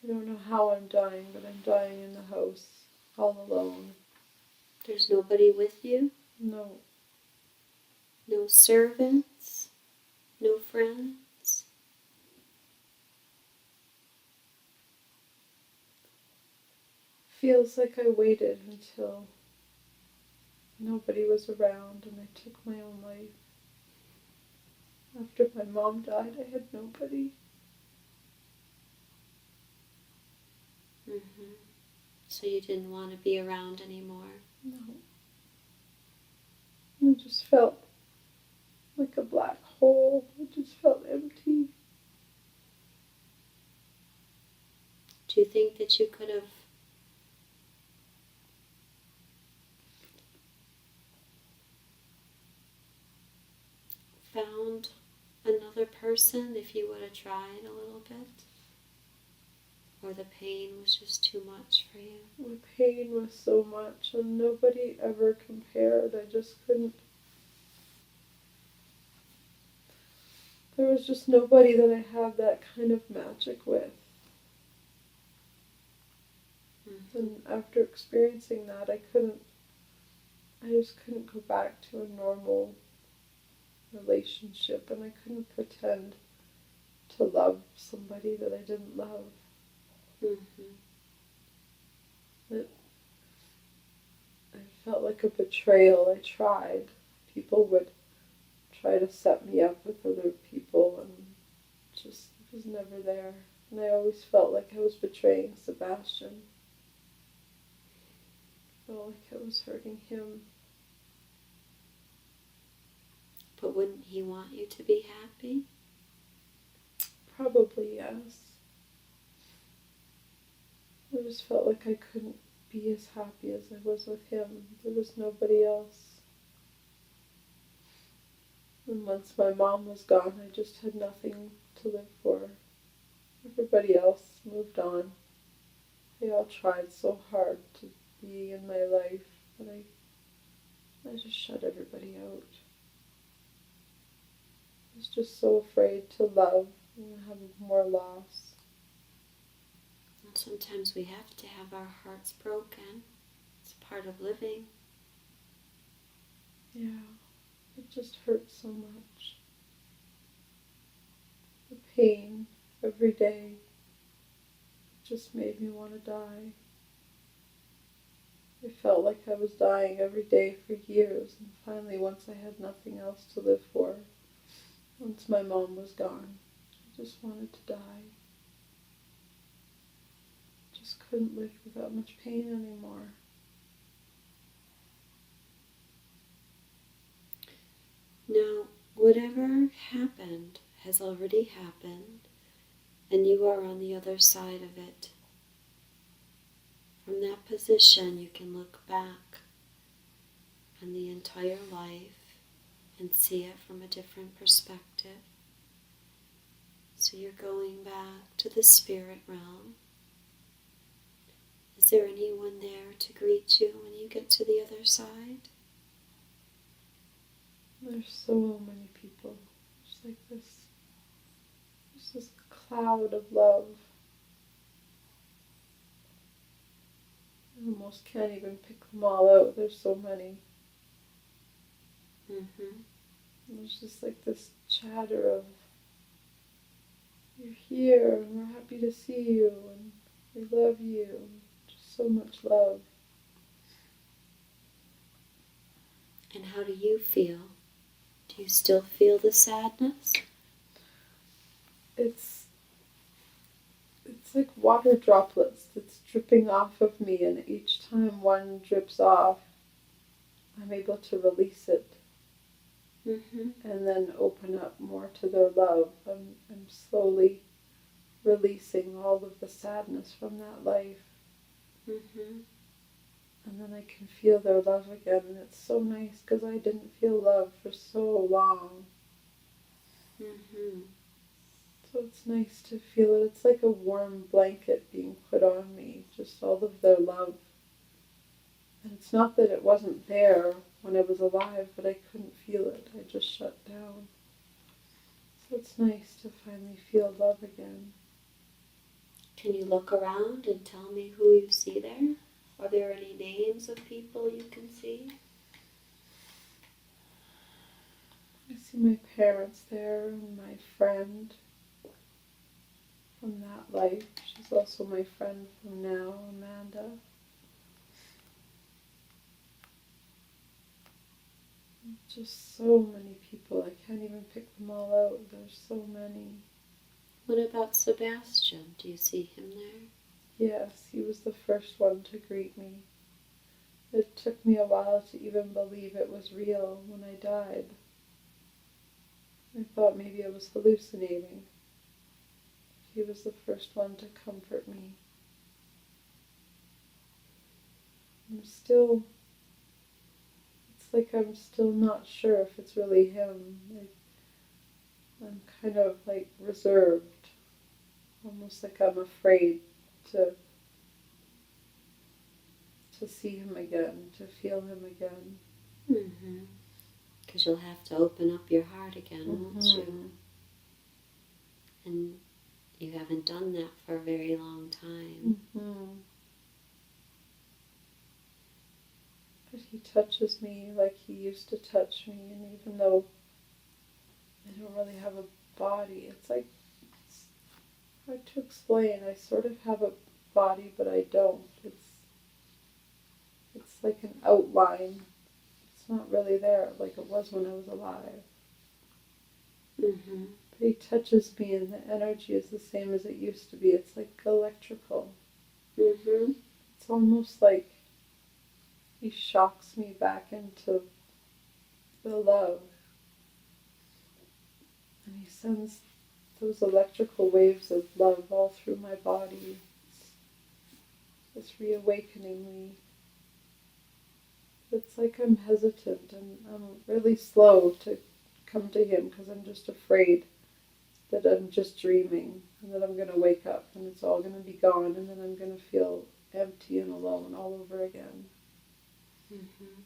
don't know how I'm dying, but I'm dying in the house, all alone. There's nobody with you? No. No servants? No friends? Feels like I waited until nobody was around and I took my own life. After my mom died, I had nobody. Mm-hmm. So you didn't want to be around anymore? No. I just felt like a black hole. I just felt empty. Do you think that you could have found another person if you would have tried a little bit? Or the pain was just too much for you? The pain was so much and nobody ever compared. I just couldn't. There was just nobody that I had that kind of magic with. Mm-hmm. And after experiencing that, I just couldn't go back to a normal relationship, and I couldn't pretend to love somebody that I didn't love. Mm-hmm. I felt like a betrayal. I tried. People would try to set me up with other people, and just it was never there. And I always felt like I was betraying Sebastian. I felt like I was hurting him. But wouldn't he want you to be happy? Probably yes. I just felt like I couldn't be as happy as I was with him. There was nobody else. And once my mom was gone, I just had nothing to live for. Everybody else moved on. They all tried so hard to be in my life, but I just shut everybody out. I was just so afraid to love and have more loss. And sometimes we have to have our hearts broken. It's part of living. Yeah, it just hurts so much. The pain every day just made me want to die. I felt like I was dying every day for years, and finally, once I had nothing else to live for, once my mom was gone, I just wanted to die. Just couldn't live without much pain anymore. Now, whatever happened has already happened, and you are on the other side of it. From that position, you can look back on the entire life and see it from a different perspective. So you're going back to the spirit realm. Is there anyone there to greet you when you get to the other side? There's so many people. Just like this cloud of love. I almost can't even pick them all out. There's so many. There's just like this chatter of, you're here and we're happy to see you and we love you. Just so much love. And how do you feel? Do you still feel the sadness? It's like water droplets that's dripping off of me, and each time one drips off, I'm able to release it. And then open up more to their love. I'm slowly releasing all of the sadness from that life. And then I can feel their love again, and it's so nice because I didn't feel love for so long. So it's nice to feel it. It's like a warm blanket being put on me, just all of their love. And it's not that it wasn't there when I was alive, but I couldn't feel it. I just shut down. So it's nice to finally feel love again. Can you look around and tell me who you see there? Are there any names of people you can see? I see my parents there and my friend from that life. She's also my friend from now, Amanda. Just so many people. I can't even pick them all out. There's so many. What about Sebastian? Do you see him there? Yes, he was the first one to greet me. It took me a while to even believe it was real when I died. I thought maybe I was hallucinating. He was the first one to comfort me. It's like I'm still not sure if it's really him. I'm kind of like reserved, almost like I'm afraid to see him again, to feel him again. Because you'll have to open up your heart again, won't you? And you haven't done that for a very long time. But he touches me like he used to touch me, and even though I don't really have a body, it's hard to explain. I sort of have a body, but I don't. It's like an outline. It's not really there like it was when I was alive. But he touches me, and the energy is the same as it used to be. It's like electrical. It's almost like he shocks me back into the love. And he sends those electrical waves of love all through my body. It's reawakening me. It's like I'm hesitant and I'm really slow to come to him because I'm just afraid that I'm just dreaming and that I'm going to wake up and it's all going to be gone and then I'm going to feel empty and alone all over again. Mm-hmm.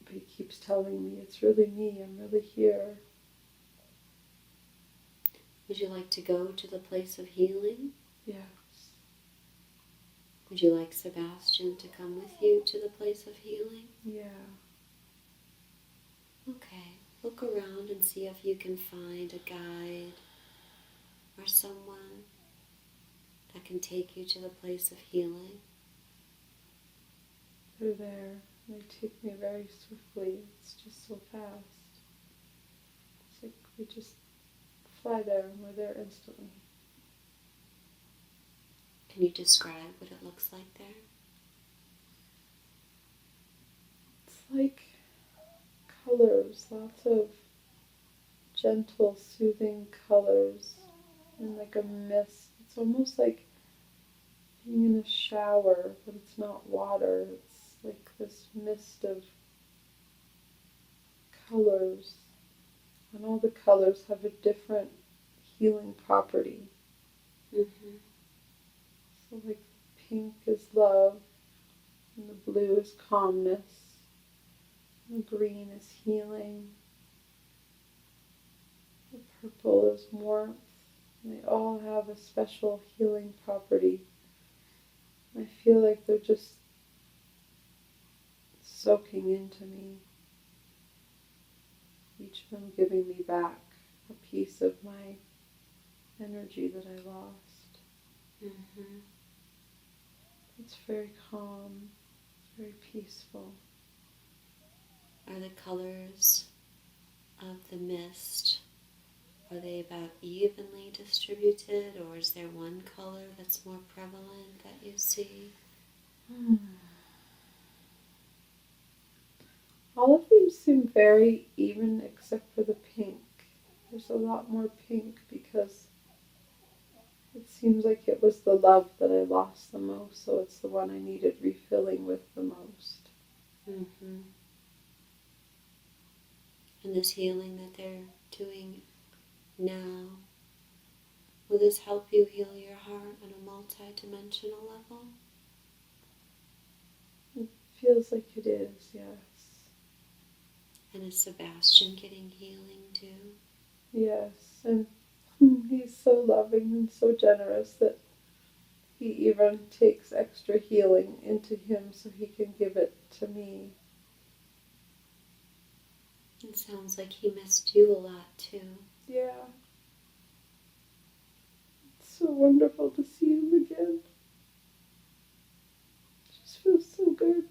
But he keeps telling me, it's really me, I'm really here. Would you like to go to the place of healing? Yes. Would you like Sebastian to come with you to the place of healing? Yeah. Okay. Look around and see if you can find a guide or someone that can take you to the place of healing. They're there. They take me very swiftly. It's just so fast. It's like we just fly there and we're there instantly. Can you describe what it looks like there? It's like colors, lots of gentle, soothing colors, and like a mist. It's almost like being in a shower, but it's not water. It's like this mist of colors, and all the colors have a different healing property. Mm-hmm. So like pink is love, and the blue is calmness, and the green is healing, the purple is warmth, and they all have a special healing property. I feel like they're just soaking into me, each of them giving me back a piece of my energy that I lost. Mm-hmm. It's very calm, it's very peaceful. Are the colors of the mist, are they about evenly distributed, or is there one color that's more prevalent that you see? All of them seem very even except for the pink. There's a lot more pink because it seems like it was the love that I lost the most, so it's the one I needed refilling with the most. Mm-hmm. And this healing that they're doing now, will this help you heal your heart on a multidimensional level? It feels like it is, yes. And is Sebastian getting healing too? Yes, and he's so loving and so generous that he even takes extra healing into him so he can give it to me. It sounds like he missed you a lot too. Yeah. It's so wonderful to see him again. It just feels so good.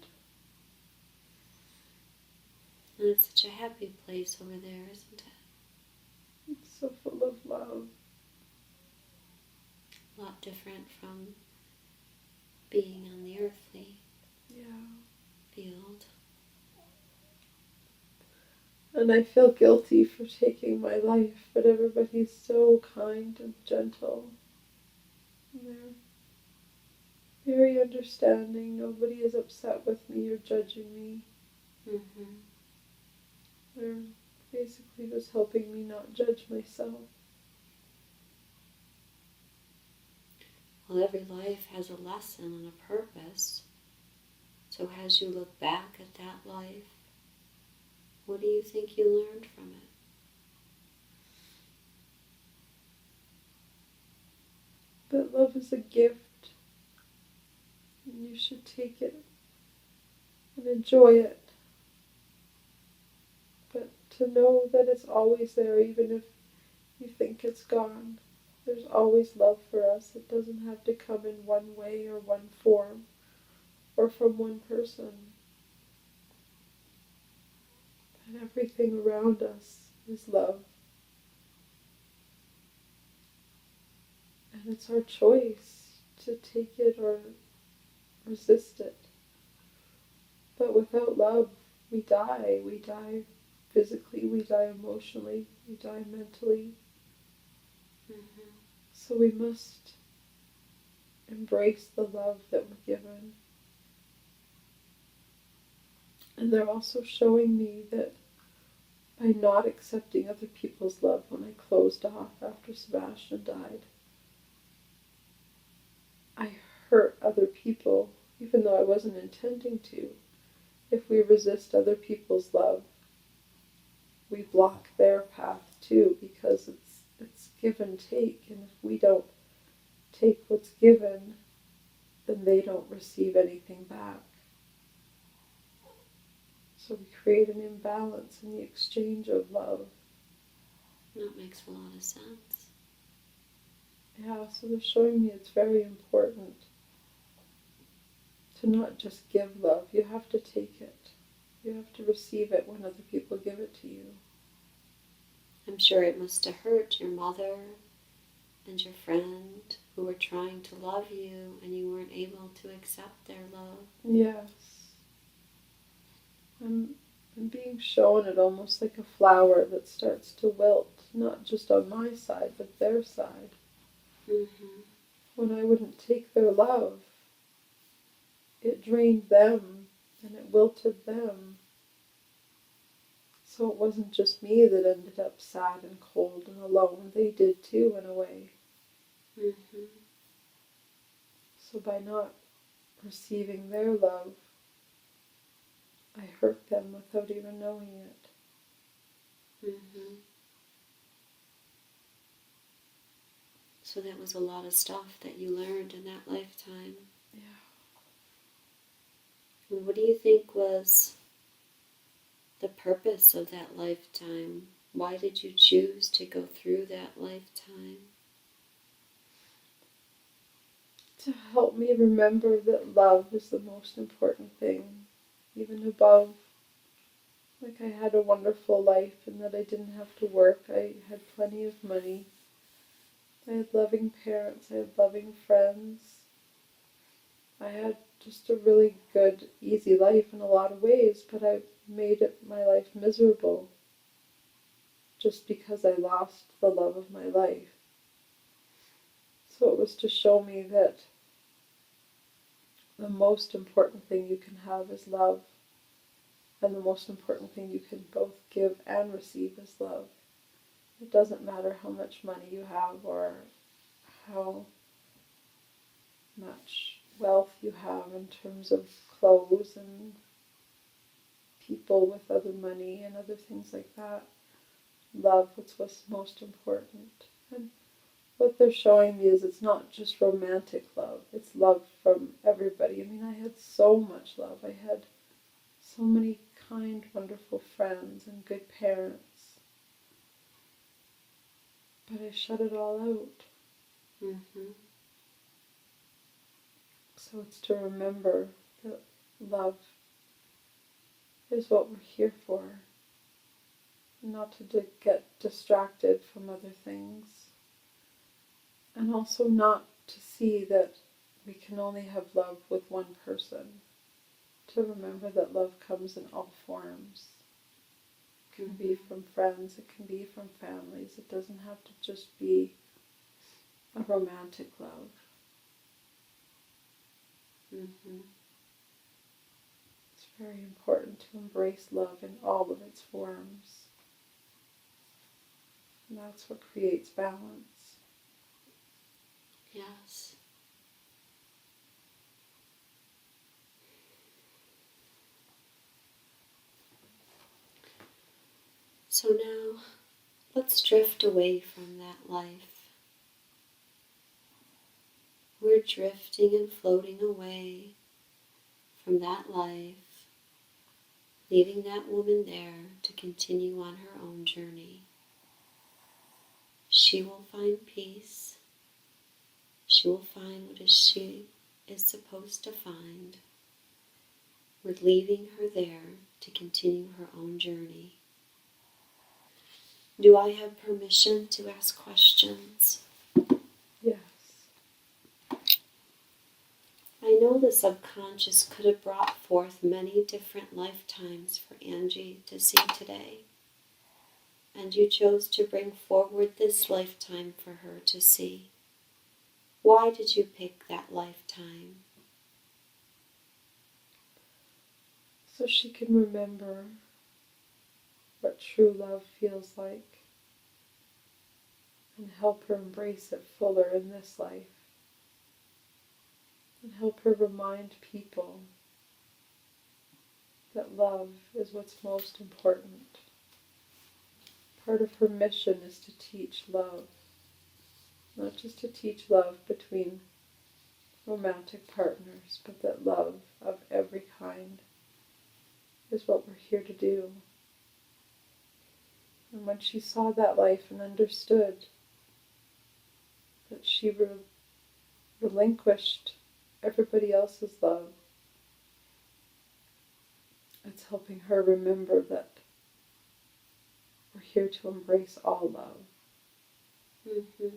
And it's such a happy place over there, isn't it? It's so full of love. A lot different from being on the earthly field. And I feel guilty for taking my life, but everybody's so kind and gentle. And they're very understanding. Nobody is upset with me or judging me. Mm-hmm. They're basically just helping me not judge myself. Well, every life has a lesson and a purpose. So as you look back at that life, what do you think you learned from it? That love is a gift, and you should take it and enjoy it. But to know that it's always there, even if you think it's gone. There's always love for us. It doesn't have to come in one way or one form or from one person. But everything around us is love. And it's our choice to take it or resist it. But without love, we die. We die physically, we die emotionally, we die mentally. Mm-hmm. So we must embrace the love that we're given. And they're also showing me that by not accepting other people's love when I closed off after Sebastian died, I hurt other people, even though I wasn't intending to. If we resist other people's love, we block their path too, because it's give and take, and if we don't take what's given, then they don't receive anything back. So we create an imbalance in the exchange of love. That makes a lot of sense. Yeah, so they're showing me it's very important to not just give love. You have to take it. You have to receive it when other people give it to you. I'm sure it must have hurt your mother and your friend who were trying to love you and you weren't able to accept their love. Yes. I'm being shown it almost like a flower that starts to wilt, not just on my side, but their side. Mm-hmm. When I wouldn't take their love, it drained them and it wilted them. So it wasn't just me that ended up sad and cold and alone. They did too, in a way. Mm-hmm. So by not receiving their love, I hurt them without even knowing it. Mm-hmm. So that was a lot of stuff that you learned in that lifetime. Yeah. And what do you think was the purpose of that lifetime? Why did you choose to go through that lifetime? To help me remember that love is the most important thing, even above. Like I had a wonderful life and that I didn't have to work. I had plenty of money. I had loving parents. I had loving friends. I had just a really good, easy life in a lot of ways, but I made my life miserable just because I lost the love of my life. So it was to show me that the most important thing you can have is love, and the most important thing you can both give and receive is love. It doesn't matter how much money you have or how much wealth you have in terms of clothes and people with other money and other things like that. Love is what's most important. And what they're showing me is it's not just romantic love, it's love from everybody. I mean, I had so much love. I had so many kind, wonderful friends and good parents. But I shut it all out. Mm-hmm. So it's to remember that love is what we're here for. Not to get distracted from other things. And also not to see that we can only have love with one person. To remember that love comes in all forms. It can be from friends, it can be from families. It doesn't have to just be a romantic love. Mm-hmm. It's very important to embrace love in all of its forms. And that's what creates balance. Yes. So now, let's drift away from that life. We're drifting and floating away from that life, leaving that woman there to continue on her own journey. She will find peace. She will find what she is supposed to find. We're leaving her there to continue her own journey. Do I have permission to ask questions? Yes. I know the subconscious could have brought forth many different lifetimes for Angie to see today. and you chose to bring forward this lifetime for her to see. Why did you pick that lifetime? So she can remember what true love feels like and help her embrace it fuller in this life. And help her remind people that love is what's most important. Part of her mission is to teach love, not just to teach love between romantic partners, but that love of every kind is what we're here to do. And when she saw that life and understood that she relinquished everybody else's love, it's helping her remember that we're here to embrace all love. Mm-hmm.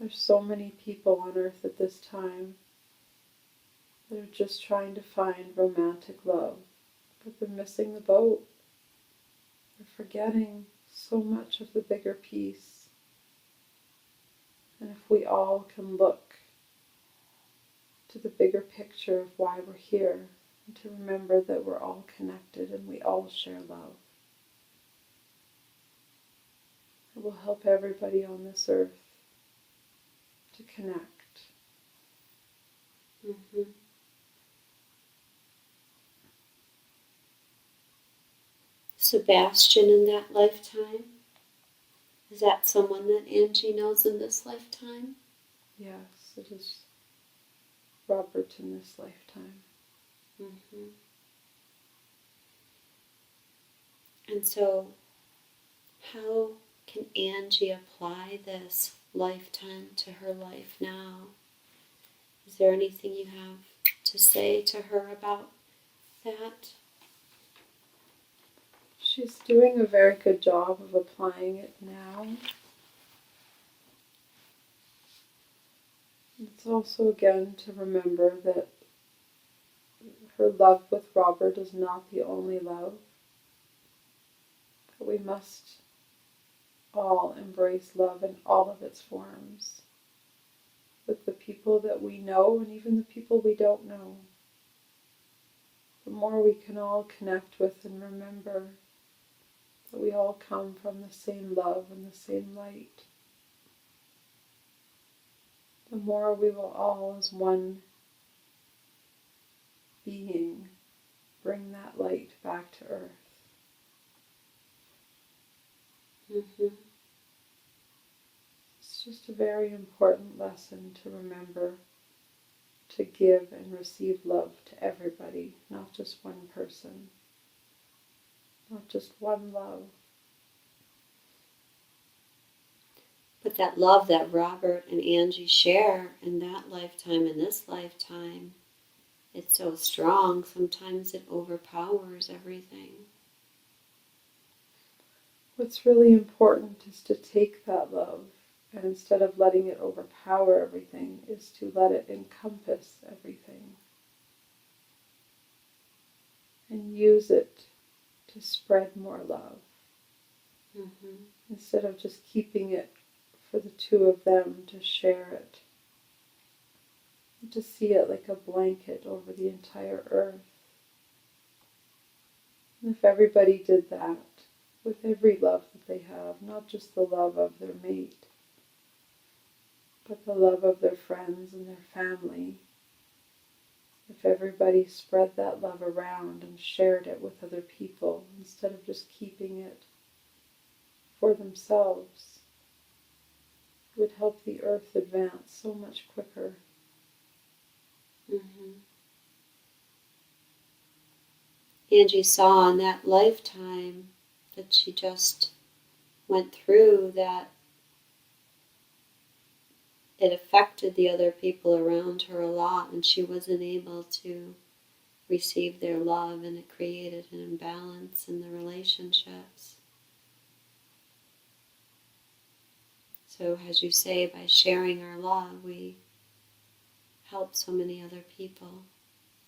There's so many people on earth at this time that are just trying to find romantic love, but they're missing the boat. They're forgetting so much of the bigger piece. And if we all can look to the bigger picture of why we're here, and to remember that we're all connected and we all share love, it will help everybody on this earth to connect. Mm-hmm. Sebastian in that lifetime? Is that someone that Angie knows in this lifetime? Yes, it is Robert in this lifetime. Mm-hmm. And so, how can Angie apply this lifetime to her life now? Is there anything you have to say to her about that? She's doing a very good job of applying it now. It's also, again, to remember that her love with Robert is not the only love. But we must all embrace love in all of its forms, with the people that we know and even the people we don't know. The more we can all connect with and remember that we all come from the same love and the same light, the more we will all, as one being, bring that light back to earth. Mm-hmm. It's just a very important lesson to remember to give and receive love to everybody, not just one person, not just one love. But that love that Robert and Angie share in that lifetime and this lifetime, it's so strong, sometimes it overpowers everything. What's really important is to take that love, and instead of letting it overpower everything, is to let it encompass everything. And use it to spread more love. Mm-hmm. Instead of just keeping it for the two of them to share it. To see it like a blanket over the entire earth. And if everybody did that, with every love that they have, not just the love of their mate, but the love of their friends and their family, if everybody spread that love around and shared it with other people, instead of just keeping it for themselves, it would help the earth advance so much quicker. Mm-hmm. Angie saw in that lifetime that she just went through that it affected the other people around her a lot, and she wasn't able to receive their love, and it created an imbalance in the relationships. So as you say, by sharing our love, we help so many other people.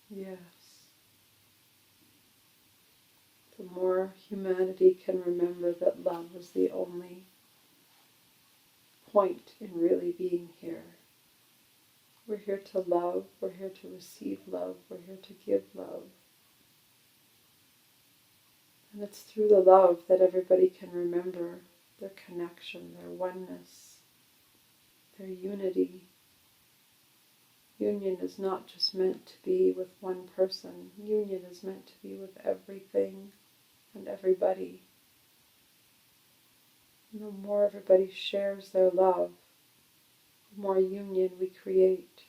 Yes. the more humanity can remember that love is the only point in really being here. We're here to love, we're here to receive love, we're here to give love. And it's through the love that everybody can remember their connection, their oneness, their unity. Union is not just meant to be with one person. Union is meant to be with everything and everybody. And the more everybody shares their love, the more union we create.